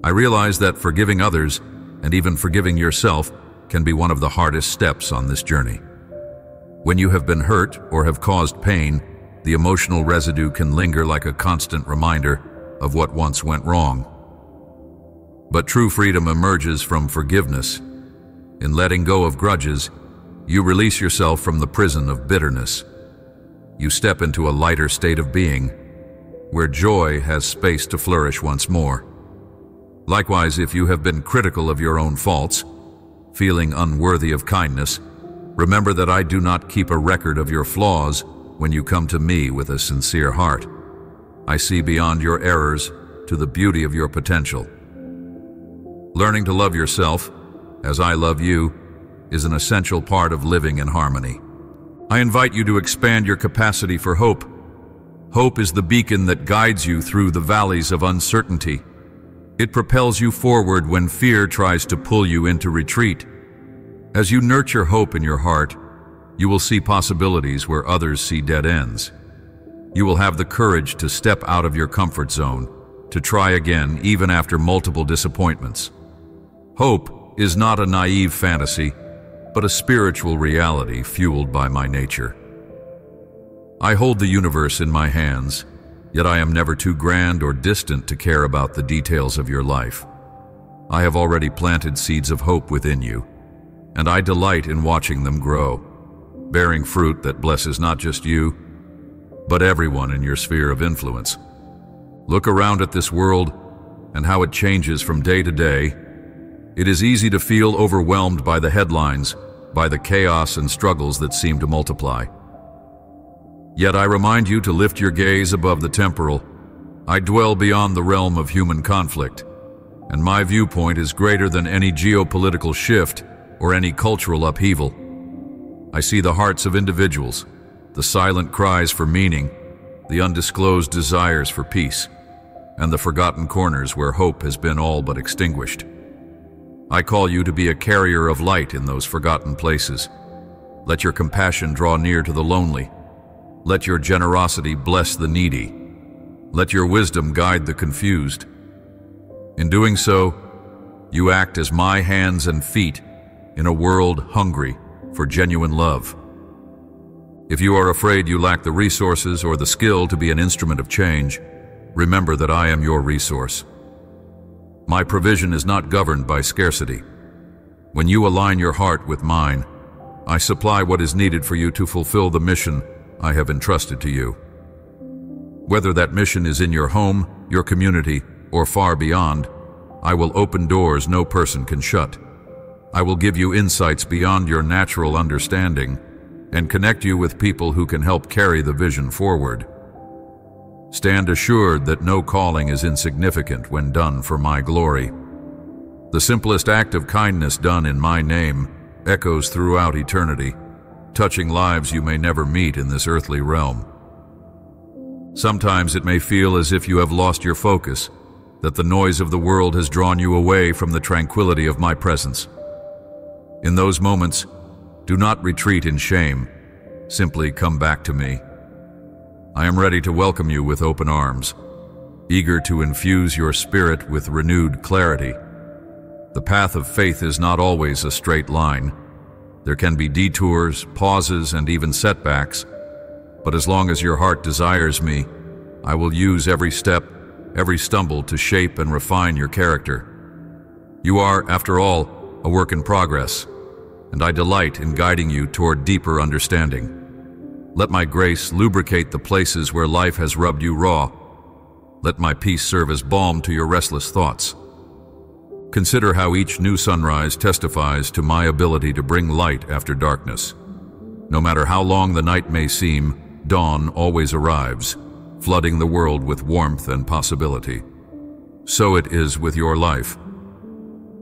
I realize that forgiving others, and even forgiving yourself, can be one of the hardest steps on this journey. When you have been hurt or have caused pain, the emotional residue can linger like a constant reminder of what once went wrong. But true freedom emerges from forgiveness. In letting go of grudges, you release yourself from the prison of bitterness. You step into a lighter state of being, where joy has space to flourish once more. Likewise, if you have been critical of your own faults, feeling unworthy of kindness, remember that I do not keep a record of your flaws when you come to me with a sincere heart. I see beyond your errors to the beauty of your potential. Learning to love yourself, as I love you, is an essential part of living in harmony. I invite you to expand your capacity for hope. Hope is the beacon that guides you through the valleys of uncertainty. It propels you forward when fear tries to pull you into retreat. As you nurture hope in your heart, you will see possibilities where others see dead ends. You will have the courage to step out of your comfort zone, to try again even after multiple disappointments. Hope is not a naive fantasy, but a spiritual reality fueled by my nature. I hold the universe in my hands, yet I am never too grand or distant to care about the details of your life. I have already planted seeds of hope within you, and I delight in watching them grow, bearing fruit that blesses not just you, but everyone in your sphere of influence. Look around at this world and how it changes from day to day. It is easy to feel overwhelmed by the headlines, by the chaos and struggles that seem to multiply. Yet I remind you to lift your gaze above the temporal. I dwell beyond the realm of human conflict, and my viewpoint is greater than any geopolitical shift or any cultural upheaval. I see the hearts of individuals, the silent cries for meaning, the undisclosed desires for peace, and the forgotten corners where hope has been all but extinguished. I call you to be a carrier of light in those forgotten places. Let your compassion draw near to the lonely. Let your generosity bless the needy. Let your wisdom guide the confused. In doing so, you act as my hands and feet in a world hungry for genuine love. If you are afraid you lack the resources or the skill to be an instrument of change, remember that I am your resource. My provision is not governed by scarcity. When you align your heart with mine, I supply what is needed for you to fulfill the mission I have entrusted to you. Whether that mission is in your home, your community, or far beyond, I will open doors no person can shut. I will give you insights beyond your natural understanding and connect you with people who can help carry the vision forward. Stand assured that no calling is insignificant when done for my glory. The simplest act of kindness done in my name echoes throughout eternity, touching lives you may never meet in this earthly realm. Sometimes it may feel as if you have lost your focus, that the noise of the world has drawn you away from the tranquility of my presence. In those moments, do not retreat in shame. Simply come back to me. I am ready to welcome you with open arms, eager to infuse your spirit with renewed clarity. The path of faith is not always a straight line. There can be detours, pauses, and even setbacks, but as long as your heart desires me, I will use every step, every stumble to shape and refine your character. You are, after all, a work in progress, and I delight in guiding you toward deeper understanding. Let my grace lubricate the places where life has rubbed you raw. Let my peace serve as balm to your restless thoughts. Consider how each new sunrise testifies to my ability to bring light after darkness. No matter how long the night may seem, dawn always arrives, flooding the world with warmth and possibility. So it is with your life.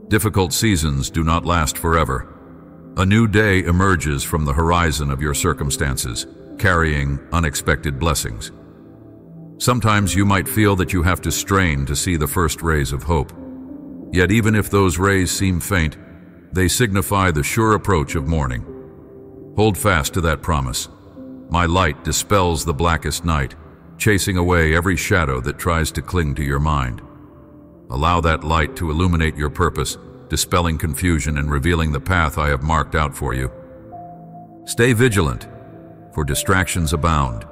Difficult seasons do not last forever. A new day emerges from the horizon of your circumstances, carrying unexpected blessings. Sometimes you might feel that you have to strain to see the first rays of hope. Yet even if those rays seem faint, they signify the sure approach of morning. Hold fast to that promise. My light dispels the blackest night, chasing away every shadow that tries to cling to your mind. Allow that light to illuminate your purpose, dispelling confusion and revealing the path I have marked out for you. Stay vigilant, for distractions abound.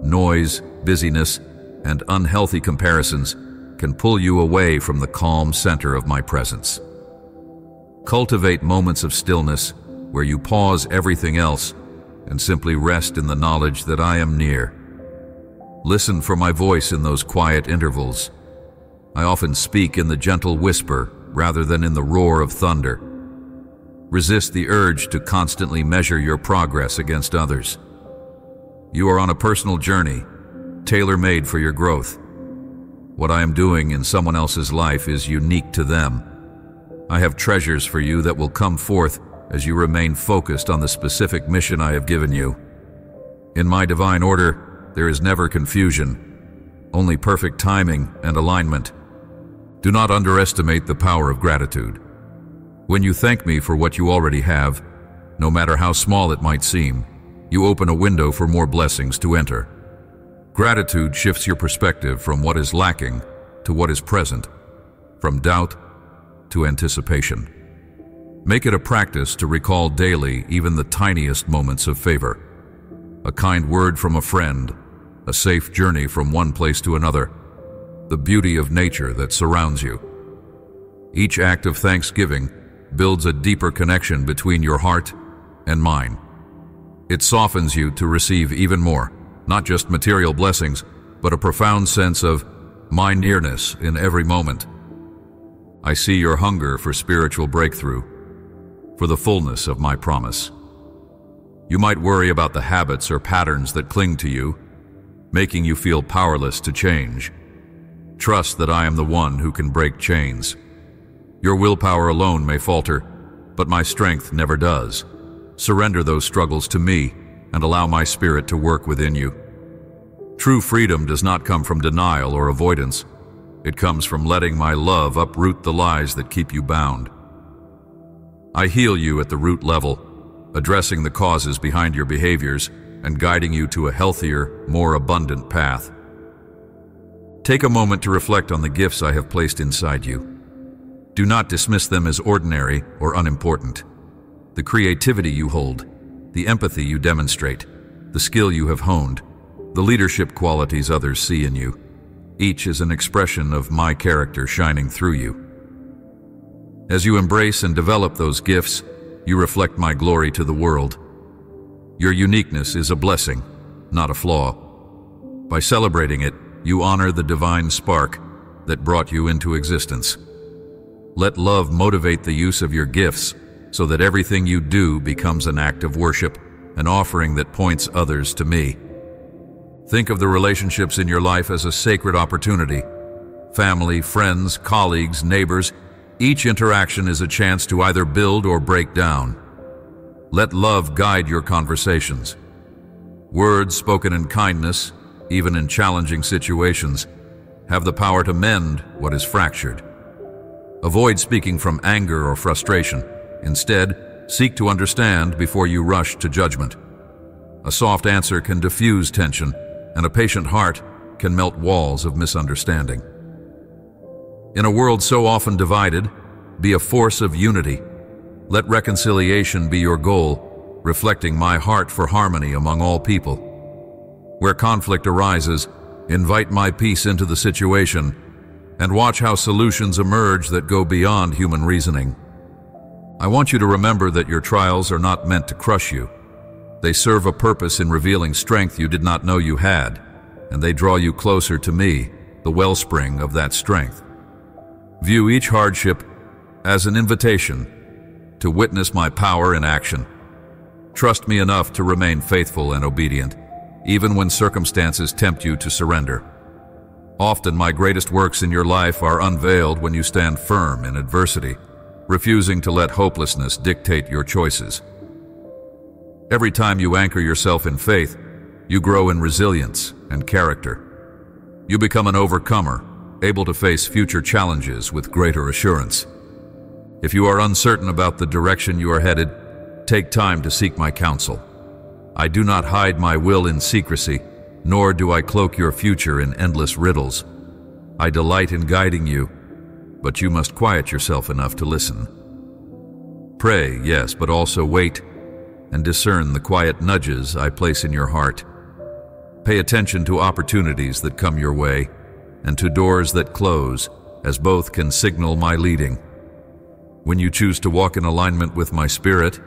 Noise, busyness, and unhealthy comparisons can pull you away from the calm center of my presence. Cultivate moments of stillness where you pause everything else and simply rest in the knowledge that I am near. Listen for my voice in those quiet intervals. I often speak in the gentle whisper rather than in the roar of thunder. Resist the urge to constantly measure your progress against others. You are on a personal journey, tailor-made for your growth. What I am doing in someone else's life is unique to them. I have treasures for you that will come forth as you remain focused on the specific mission I have given you. In my divine order, there is never confusion, only perfect timing and alignment. Do not underestimate the power of gratitude. When you thank me for what you already have, no matter how small it might seem, you open a window for more blessings to enter. Gratitude shifts your perspective from what is lacking to what is present, from doubt to anticipation. Make it a practice to recall daily even the tiniest moments of favor. A kind word from a friend, a safe journey from one place to another, the beauty of nature that surrounds you. Each act of thanksgiving builds a deeper connection between your heart and mine. It softens you to receive even more, not just material blessings, but a profound sense of my nearness in every moment. I see your hunger for spiritual breakthrough, for the fullness of my promise. You might worry about the habits or patterns that cling to you, making you feel powerless to change. Trust that I am the one who can break chains. Your willpower alone may falter, but my strength never does. Surrender those struggles to me and allow my spirit to work within you. True freedom does not come from denial or avoidance. It comes from letting my love uproot the lies that keep you bound. I heal you at the root level, addressing the causes behind your behaviors and guiding you to a healthier, more abundant path. Take a moment to reflect on the gifts I have placed inside you. Do not dismiss them as ordinary or unimportant. The creativity you hold, the empathy you demonstrate, the skill you have honed, the leadership qualities others see in you, each is an expression of my character shining through you. As you embrace and develop those gifts, you reflect my glory to the world. Your uniqueness is a blessing, not a flaw. By celebrating it, you honor the divine spark that brought you into existence. Let love motivate the use of your gifts so that everything you do becomes an act of worship, an offering that points others to me. Think of the relationships in your life as a sacred opportunity. Family, friends, colleagues, neighbors, each interaction is a chance to either build or break down. Let love guide your conversations. Words spoken in kindness, even in challenging situations, have the power to mend what is fractured. Avoid speaking from anger or frustration. Instead, seek to understand before you rush to judgment. A soft answer can diffuse tension, and a patient heart can melt walls of misunderstanding. In a world so often divided, be a force of unity. Let reconciliation be your goal, reflecting my heart for harmony among all people. Where conflict arises, invite my peace into the situation, and watch how solutions emerge that go beyond human reasoning. I want you to remember that your trials are not meant to crush you. They serve a purpose in revealing strength you did not know you had, and they draw you closer to me, the wellspring of that strength. View each hardship as an invitation to witness my power in action. Trust me enough to remain faithful and obedient, even when circumstances tempt you to surrender. Often my greatest works in your life are unveiled when you stand firm in adversity, refusing to let hopelessness dictate your choices. Every time you anchor yourself in faith, you grow in resilience and character. You become an overcomer, able to face future challenges with greater assurance. If you are uncertain about the direction you are headed, take time to seek my counsel. I do not hide my will in secrecy, nor do I cloak your future in endless riddles. I delight in guiding you, but you must quiet yourself enough to listen. Pray, yes, but also wait and discern the quiet nudges I place in your heart. Pay attention to opportunities that come your way and to doors that close, as both can signal my leading. When you choose to walk in alignment with my spirit,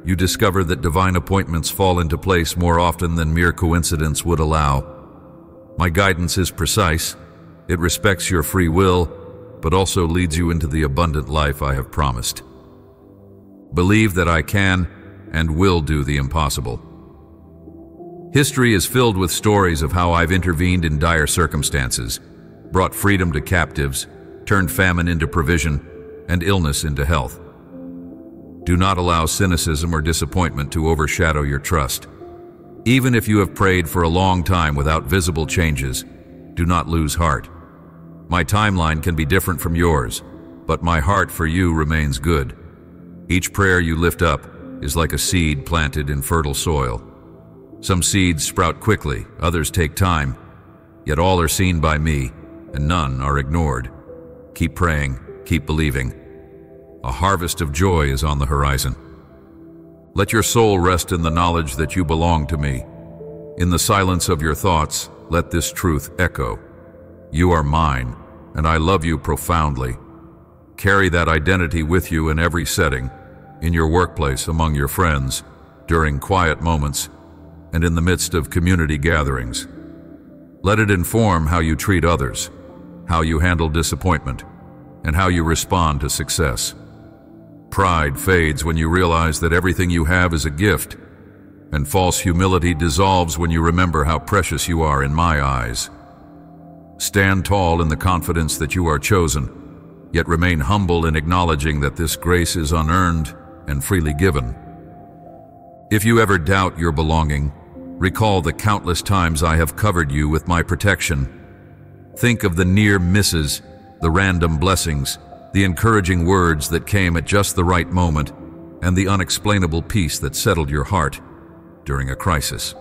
you discover that divine appointments fall into place more often than mere coincidence would allow. My guidance is precise. It respects your free will, but also leads you into the abundant life I have promised. Believe that I can and will do the impossible. History is filled with stories of how I've intervened in dire circumstances, brought freedom to captives, turned famine into provision, and illness into health. Do not allow cynicism or disappointment to overshadow your trust. Even if you have prayed for a long time without visible changes, do not lose heart. My timeline can be different from yours, but my heart for you remains good. Each prayer you lift up is like a seed planted in fertile soil. Some seeds sprout quickly, others take time, yet all are seen by me, and none are ignored. Keep praying, keep believing. A harvest of joy is on the horizon. Let your soul rest in the knowledge that you belong to me. In the silence of your thoughts, let this truth echo. You are mine, and I love you profoundly. Carry that identity with you in every setting, in your workplace, among your friends, during quiet moments, and in the midst of community gatherings. Let it inform how you treat others, how you handle disappointment, and how you respond to success. Pride fades when you realize that everything you have is a gift, and false humility dissolves when you remember how precious you are in my eyes. Stand tall in the confidence that you are chosen, yet remain humble in acknowledging that this grace is unearned and freely given. If you ever doubt your belonging, recall the countless times I have covered you with my protection. Think of the near misses, the random blessings, the encouraging words that came at just the right moment, and the unexplainable peace that settled your heart during a crisis.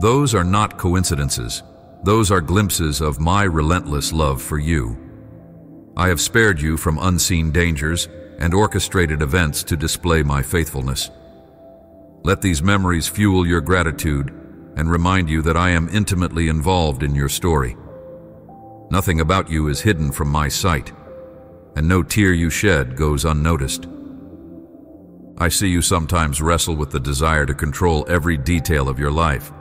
Those are not coincidences. Those are glimpses of my relentless love for you. I have spared you from unseen dangers and orchestrated events to display my faithfulness. Let these memories fuel your gratitude and remind you that I am intimately involved in your story. Nothing about you is hidden from my sight, and no tear you shed goes unnoticed. I see you sometimes wrestle with the desire to control every detail of your life.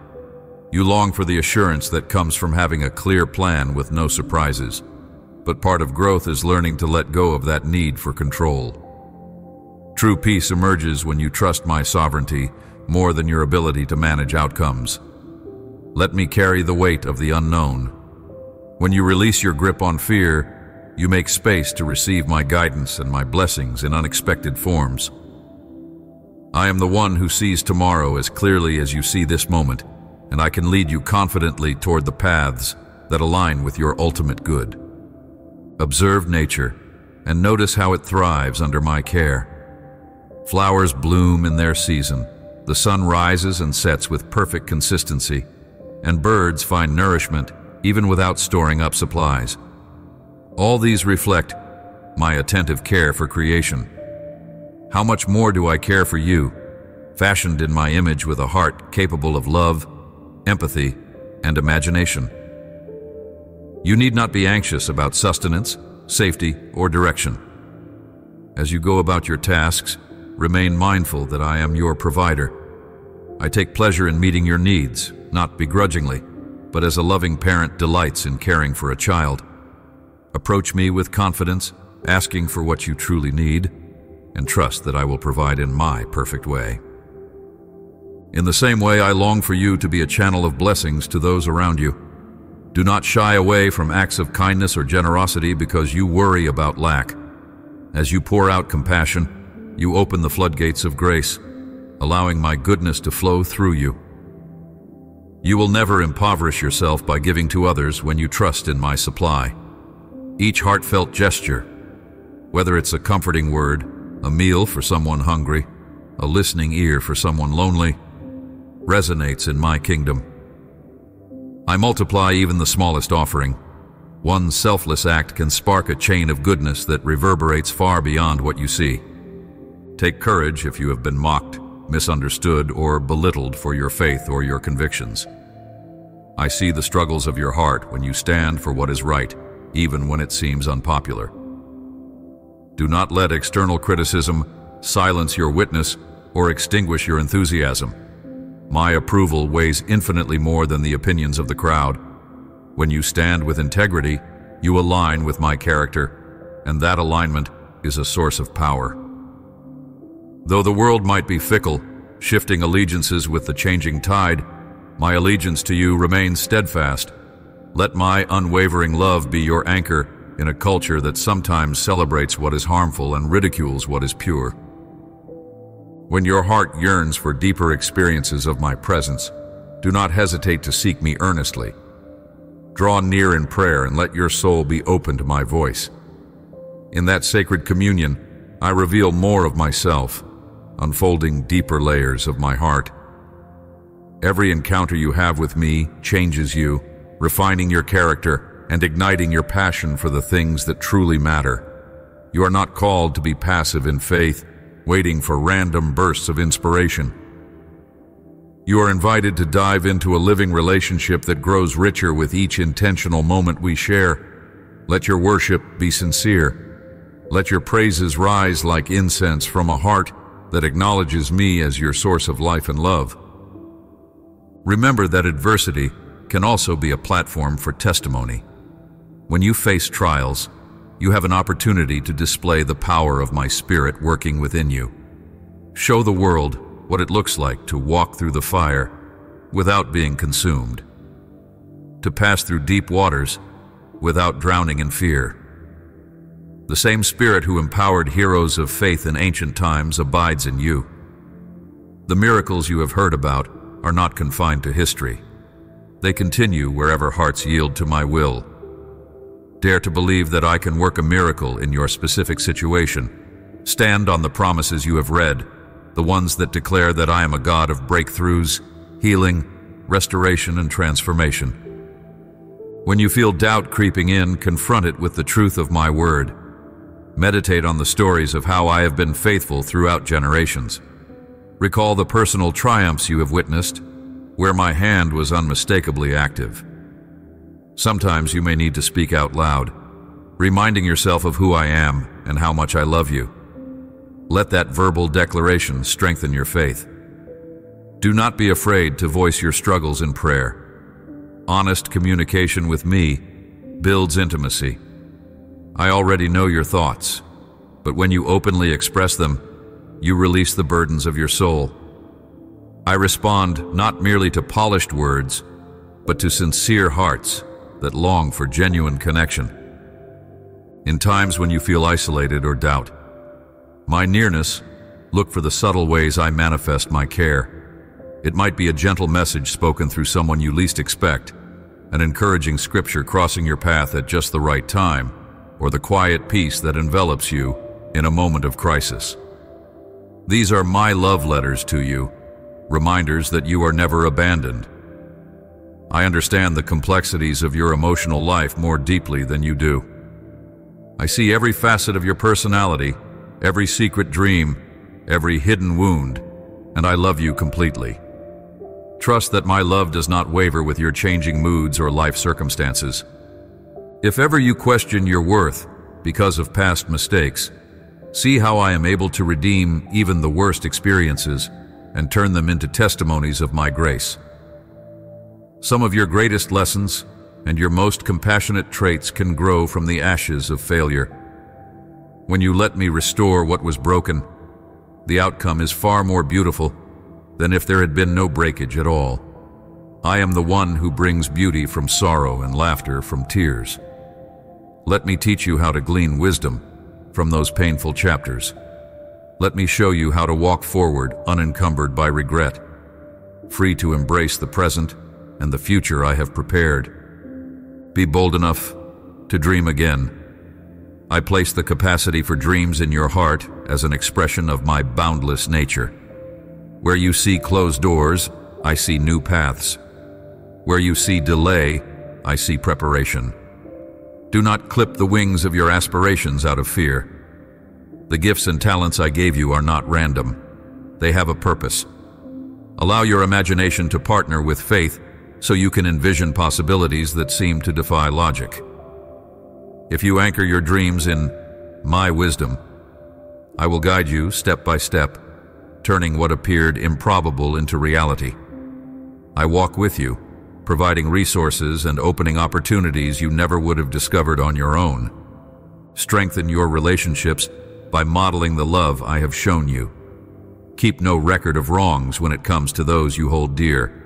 You long for the assurance that comes from having a clear plan with no surprises, but part of growth is learning to let go of that need for control. True peace emerges when you trust my sovereignty more than your ability to manage outcomes. Let me carry the weight of the unknown. When you release your grip on fear, you make space to receive my guidance and my blessings in unexpected forms. I am the one who sees tomorrow as clearly as you see this moment, and I can lead you confidently toward the paths that align with your ultimate good. Observe nature and notice how it thrives under my care. Flowers bloom in their season, the sun rises and sets with perfect consistency, and birds find nourishment even without storing up supplies. All these reflect my attentive care for creation. How much more do I care for you, fashioned in my image with a heart capable of love, empathy, and imagination? You need not be anxious about sustenance, safety, or direction. As you go about your tasks, remain mindful that I am your provider. I take pleasure in meeting your needs, not begrudgingly, but as a loving parent delights in caring for a child. Approach me with confidence, asking for what you truly need, and trust that I will provide in my perfect way. In the same way, I long for you to be a channel of blessings to those around you. Do not shy away from acts of kindness or generosity because you worry about lack. As you pour out compassion, you open the floodgates of grace, allowing my goodness to flow through you. You will never impoverish yourself by giving to others when you trust in my supply. Each heartfelt gesture, whether it's a comforting word, a meal for someone hungry, a listening ear for someone lonely, resonates in my kingdom. I multiply even the smallest offering. One selfless act can spark a chain of goodness that reverberates far beyond what you see. Take courage if you have been mocked, misunderstood, or belittled for your faith or your convictions. I see the struggles of your heart when you stand for what is right, even when it seems unpopular. Do not let external criticism silence your witness or extinguish your enthusiasm. My approval weighs infinitely more than the opinions of the crowd. When you stand with integrity, you align with my character, and that alignment is a source of power. Though the world might be fickle, shifting allegiances with the changing tide, my allegiance to you remains steadfast. Let my unwavering love be your anchor in a culture that sometimes celebrates what is harmful and ridicules what is pure. When your heart yearns for deeper experiences of my presence, do not hesitate to seek me earnestly. Draw near in prayer and let your soul be open to my voice. In that sacred communion, I reveal more of myself, unfolding deeper layers of my heart. Every encounter you have with me changes you, refining your character and igniting your passion for the things that truly matter. You are not called to be passive in faith, waiting for random bursts of inspiration. You are invited to dive into a living relationship that grows richer with each intentional moment we share. Let your worship be sincere. Let your praises rise like incense from a heart that acknowledges me as your source of life and love. Remember that adversity can also be a platform for testimony. When you face trials, you have an opportunity to display the power of my Spirit working within you. Show the world what it looks like to walk through the fire without being consumed, to pass through deep waters without drowning in fear. The same Spirit who empowered heroes of faith in ancient times abides in you. The miracles you have heard about are not confined to history. They continue wherever hearts yield to my will. Dare to believe that I can work a miracle in your specific situation. Stand on the promises you have read, the ones that declare that I am a God of breakthroughs, healing, restoration, and transformation. When you feel doubt creeping in, confront it with the truth of my word. Meditate on the stories of how I have been faithful throughout generations. Recall the personal triumphs you have witnessed, where my hand was unmistakably active. Sometimes you may need to speak out loud, reminding yourself of who I am and how much I love you. Let that verbal declaration strengthen your faith. Do not be afraid to voice your struggles in prayer. Honest communication with me builds intimacy. I already know your thoughts, but when you openly express them, you release the burdens of your soul. I respond not merely to polished words, but to sincere hearts that long for genuine connection. In times when you feel isolated or doubt, my nearness, look for the subtle ways I manifest my care. It might be a gentle message spoken through someone you least expect, an encouraging scripture crossing your path at just the right time, or the quiet peace that envelops you in a moment of crisis. These are my love letters to you, reminders that you are never abandoned. I understand the complexities of your emotional life more deeply than you do. I see every facet of your personality, every secret dream, every hidden wound, and I love you completely. Trust that my love does not waver with your changing moods or life circumstances. If ever you question your worth because of past mistakes, see how I am able to redeem even the worst experiences and turn them into testimonies of my grace. Some of your greatest lessons and your most compassionate traits can grow from the ashes of failure. When you let me restore what was broken, the outcome is far more beautiful than if there had been no breakage at all. I am the one who brings beauty from sorrow and laughter from tears. Let me teach you how to glean wisdom from those painful chapters. Let me show you how to walk forward unencumbered by regret, free to embrace the present and the future I have prepared. Be bold enough to dream again. I place the capacity for dreams in your heart as an expression of my boundless nature. Where you see closed doors, I see new paths. Where you see delay, I see preparation. Do not clip the wings of your aspirations out of fear. The gifts and talents I gave you are not random. They have a purpose. Allow your imagination to partner with faith so you can envision possibilities that seem to defy logic. If you anchor your dreams in my wisdom, I will guide you step by step, turning what appeared improbable into reality. I walk with you, providing resources and opening opportunities you never would have discovered on your own. Strengthen your relationships by modeling the love I have shown you. Keep no record of wrongs when it comes to those you hold dear.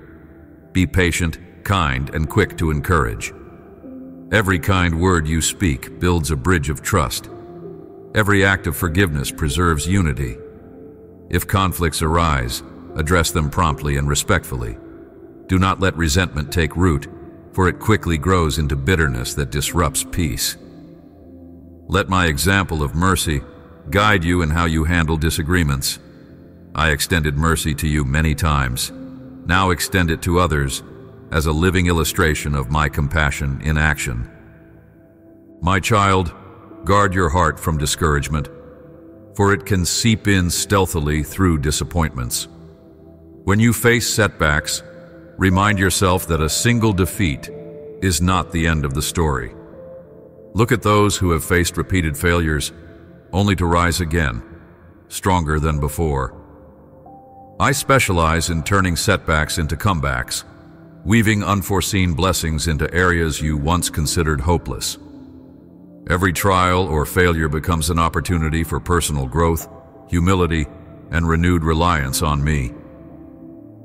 Be patient, kind, and quick to encourage. Every kind word you speak builds a bridge of trust. Every act of forgiveness preserves unity. If conflicts arise, address them promptly and respectfully. Do not let resentment take root, for it quickly grows into bitterness that disrupts peace. Let my example of mercy guide you in how you handle disagreements. I extended mercy to you many times. Now extend it to others as a living illustration of my compassion in action. My child, guard your heart from discouragement, for it can seep in stealthily through disappointments. When you face setbacks, remind yourself that a single defeat is not the end of the story. Look at those who have faced repeated failures, only to rise again, stronger than before. I specialize in turning setbacks into comebacks, weaving unforeseen blessings into areas you once considered hopeless. Every trial or failure becomes an opportunity for personal growth, humility, and renewed reliance on me.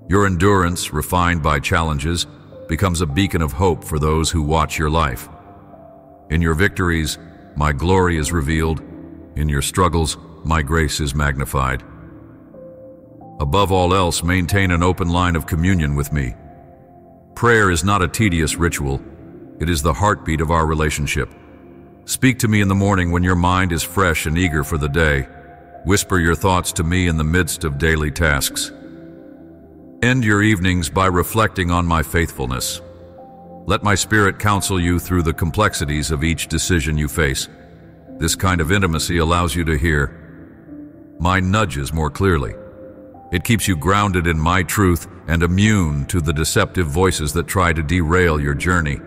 Your endurance, refined by challenges, becomes a beacon of hope for those who watch your life. In your victories, my glory is revealed. In your struggles, my grace is magnified. Above all else, maintain an open line of communion with me. Prayer is not a tedious ritual. It is the heartbeat of our relationship. Speak to me in the morning when your mind is fresh and eager for the day. Whisper your thoughts to me in the midst of daily tasks. End your evenings by reflecting on my faithfulness. Let my spirit counsel you through the complexities of each decision you face. This kind of intimacy allows you to hear my nudges more clearly. It keeps you grounded in my truth and immune to the deceptive voices that try to derail your journey.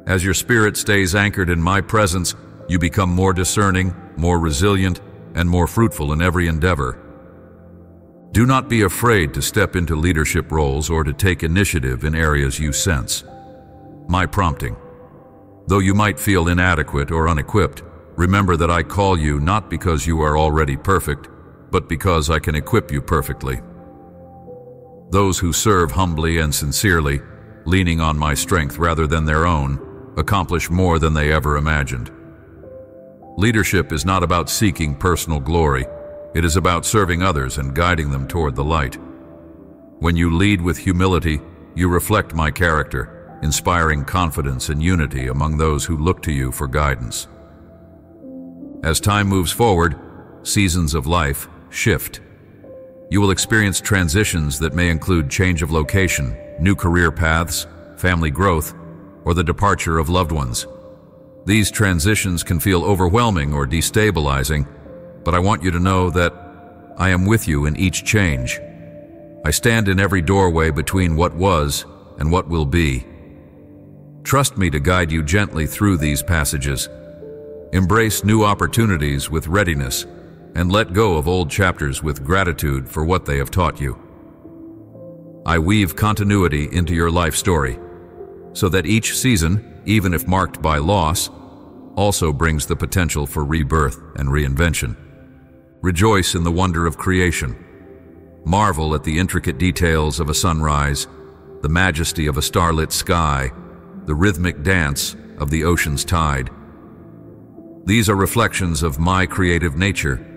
As your spirit stays anchored in my presence, you become more discerning, more resilient, and more fruitful in every endeavor. Do not be afraid to step into leadership roles or to take initiative in areas you sense my prompting. Though you might feel inadequate or unequipped, remember that I call you not because you are already perfect, but because I can equip you perfectly. Those who serve humbly and sincerely, leaning on my strength rather than their own, accomplish more than they ever imagined. Leadership is not about seeking personal glory. It is about serving others and guiding them toward the light. When you lead with humility, you reflect my character, inspiring confidence and unity among those who look to you for guidance. As time moves forward, seasons of life shift. You will experience transitions that may include change of location, new career paths, family growth, or the departure of loved ones. These transitions can feel overwhelming or destabilizing, but I want you to know that I am with you in each change. I stand in every doorway between what was and what will be. Trust me to guide you gently through these passages. Embrace new opportunities with readiness and let go of old chapters with gratitude for what they have taught you. I weave continuity into your life story so that each season, even if marked by loss, also brings the potential for rebirth and reinvention. Rejoice in the wonder of creation. Marvel at the intricate details of a sunrise, the majesty of a starlit sky, the rhythmic dance of the ocean's tide. These are reflections of my creative nature.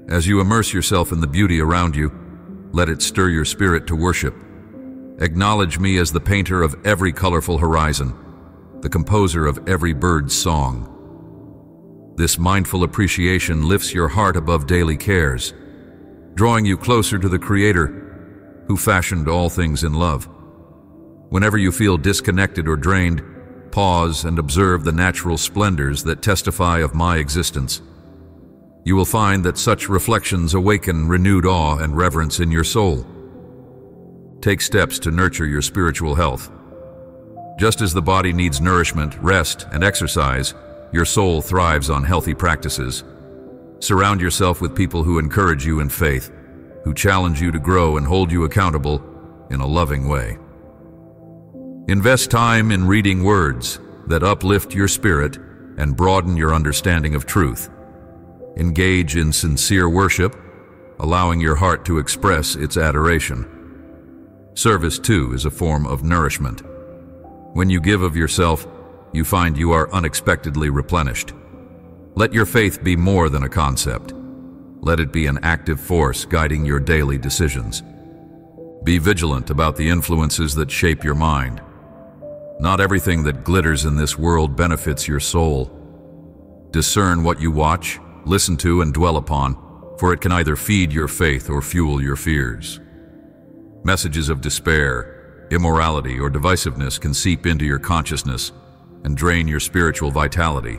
As you immerse yourself in the beauty around you, let it stir your spirit to worship. Acknowledge me as the painter of every colorful horizon, the composer of every bird's song. This mindful appreciation lifts your heart above daily cares, drawing you closer to the Creator who fashioned all things in love. Whenever you feel disconnected or drained, pause and observe the natural splendors that testify of my existence. You will find that such reflections awaken renewed awe and reverence in your soul. Take steps to nurture your spiritual health. Just as the body needs nourishment, rest, and exercise, your soul thrives on healthy practices. Surround yourself with people who encourage you in faith, who challenge you to grow and hold you accountable in a loving way. Invest time in reading words that uplift your spirit and broaden your understanding of truth. Engage in sincere worship, allowing your heart to express its adoration. Service, too, is a form of nourishment. When you give of yourself, you find you are unexpectedly replenished. Let your faith be more than a concept. Let it be an active force guiding your daily decisions. Be vigilant about the influences that shape your mind. Not everything that glitters in this world benefits your soul. Discern what you watch, listen to, and dwell upon, for it can either feed your faith or fuel your fears. Messages of despair, immorality, or divisiveness can seep into your consciousness and drain your spiritual vitality.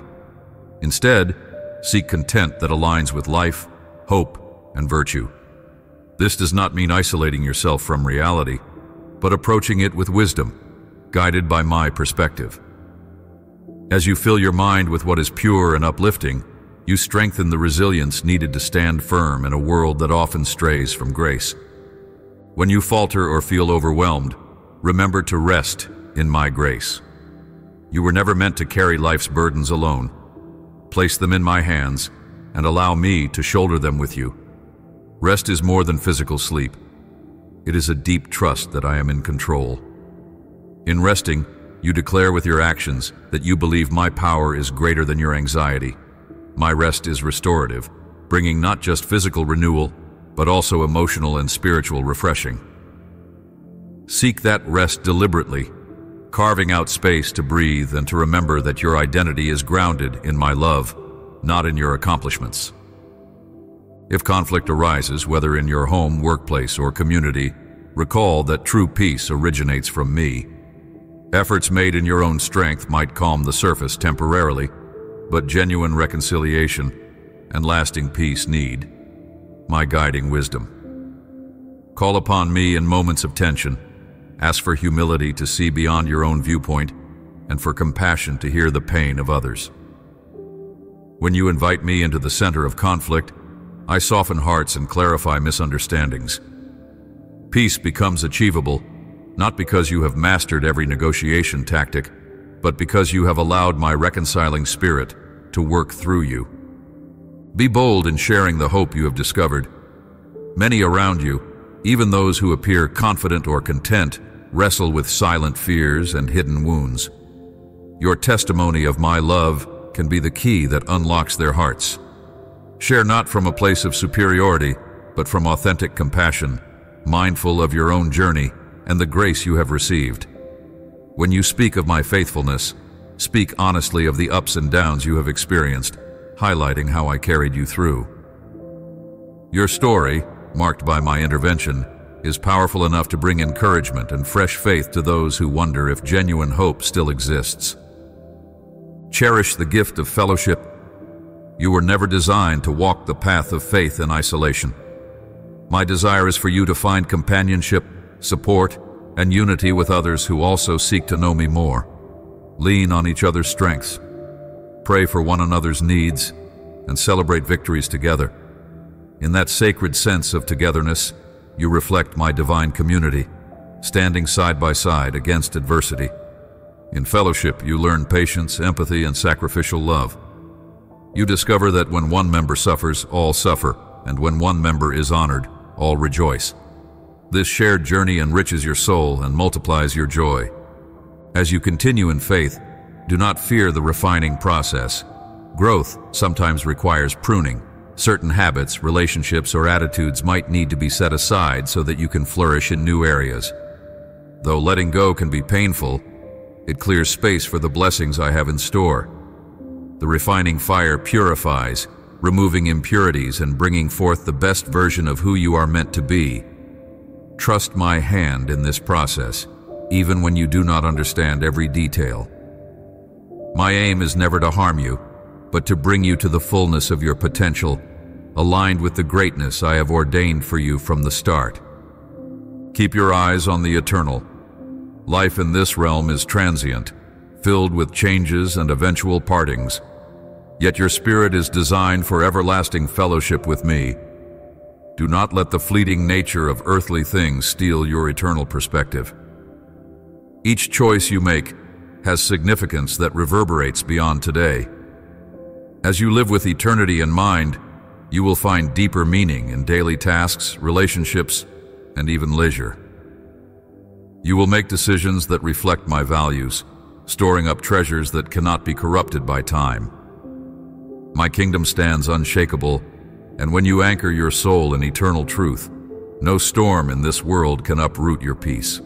Instead, seek content that aligns with life, hope, and virtue. This does not mean isolating yourself from reality, but approaching it with wisdom, guided by my perspective. As you fill your mind with what is pure and uplifting, you strengthen the resilience needed to stand firm in a world that often strays from grace. When you falter or feel overwhelmed, remember to rest in my grace. You were never meant to carry life's burdens alone. Place them in my hands and allow me to shoulder them with you. Rest is more than physical sleep. It is a deep trust that I am in control. In resting, you declare with your actions that you believe my power is greater than your anxiety. My rest is restorative, bringing not just physical renewal, but also emotional and spiritual refreshing. Seek that rest deliberately, carving out space to breathe and to remember that your identity is grounded in my love, not in your accomplishments. If conflict arises, whether in your home, workplace, or community, recall that true peace originates from me. Efforts made in your own strength might calm the surface temporarily, but genuine reconciliation and lasting peace need my guiding wisdom. Call upon me in moments of tension. Ask for humility to see beyond your own viewpoint and for compassion to hear the pain of others. When you invite me into the center of conflict, I soften hearts and clarify misunderstandings. Peace becomes achievable, not because you have mastered every negotiation tactic, but because you have allowed my reconciling spirit to work through you. Be bold in sharing the hope you have discovered. Many around you, even those who appear confident or content, wrestle with silent fears and hidden wounds. Your testimony of my love can be the key that unlocks their hearts. Share not from a place of superiority, but from authentic compassion, mindful of your own journey and the grace you have received. When you speak of my faithfulness, speak honestly of the ups and downs you have experienced, highlighting how I carried you through. Your story, marked by my intervention, is powerful enough to bring encouragement and fresh faith to those who wonder if genuine hope still exists. Cherish the gift of fellowship. You were never designed to walk the path of faith in isolation. My desire is for you to find companionship, support, and unity with others who also seek to know me more. Lean on each other's strengths. Pray for one another's needs and celebrate victories together. In that sacred sense of togetherness, you reflect my divine community, standing side by side against adversity. In fellowship, you learn patience, empathy, and sacrificial love. You discover that when one member suffers, all suffer, and when one member is honored, all rejoice. This shared journey enriches your soul and multiplies your joy. As you continue in faith, do not fear the refining process. Growth sometimes requires pruning. Certain habits, relationships, or attitudes might need to be set aside so that you can flourish in new areas. Though letting go can be painful, it clears space for the blessings I have in store. The refining fire purifies, removing impurities and bringing forth the best version of who you are meant to be. Trust my hand in this process, even when you do not understand every detail. My aim is never to harm you, but to bring you to the fullness of your potential, aligned with the greatness I have ordained for you from the start. Keep your eyes on the eternal. Life in this realm is transient, filled with changes and eventual partings. Yet your spirit is designed for everlasting fellowship with me. Do not let the fleeting nature of earthly things steal your eternal perspective. Each choice you make has significance that reverberates beyond today. As you live with eternity in mind, you will find deeper meaning in daily tasks, relationships, and even leisure. You will make decisions that reflect my values, storing up treasures that cannot be corrupted by time. My kingdom stands unshakable, And when you anchor your soul in eternal truth, no storm in this world can uproot your peace.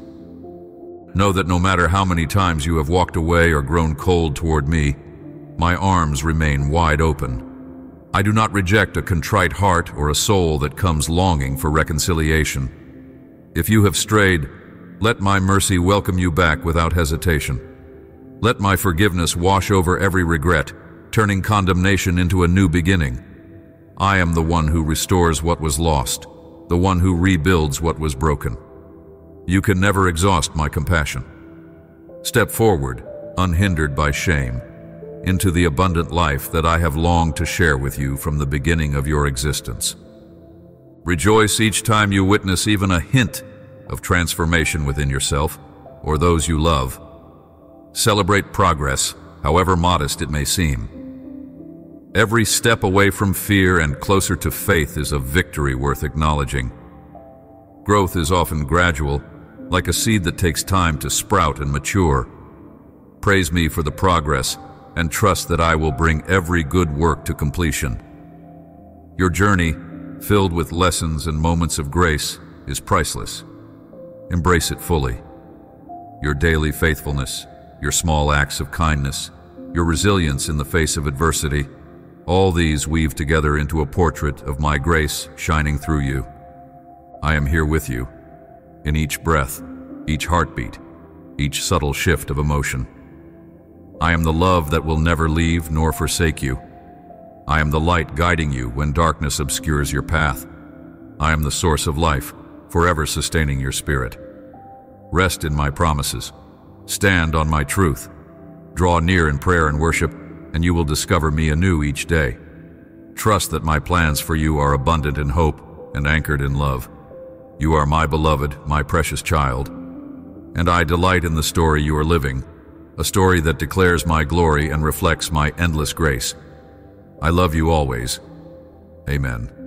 Know that no matter how many times you have walked away or grown cold toward me, my arms remain wide open. I do not reject a contrite heart or a soul that comes longing for reconciliation. If you have strayed, let my mercy welcome you back without hesitation. Let my forgiveness wash over every regret, turning condemnation into a new beginning. I am the one who restores what was lost, the one who rebuilds what was broken. You can never exhaust my compassion. Step forward, unhindered by shame, into the abundant life that I have longed to share with you from the beginning of your existence. Rejoice each time you witness even a hint of transformation within yourself or those you love. Celebrate progress, however modest it may seem. Every step away from fear and closer to faith is a victory worth acknowledging. Growth is often gradual, like a seed that takes time to sprout and mature. Praise me for the progress and trust that I will bring every good work to completion. Your journey, filled with lessons and moments of grace, is priceless. Embrace it fully. Your daily faithfulness, your small acts of kindness, your resilience in the face of adversity, all these weave together into a portrait of my grace shining through you. I am here with you, in each breath, each heartbeat, each subtle shift of emotion. I am the love that will never leave nor forsake you. I am the light guiding you when darkness obscures your path. I am the source of life, forever sustaining your spirit. Rest in my promises. Stand on my truth. Draw near in prayer and worship, and you will discover me anew each day. Trust that my plans for you are abundant in hope and anchored in love. You are my beloved, my precious child, and I delight in the story you are living, a story that declares my glory and reflects my endless grace. I love you always. Amen.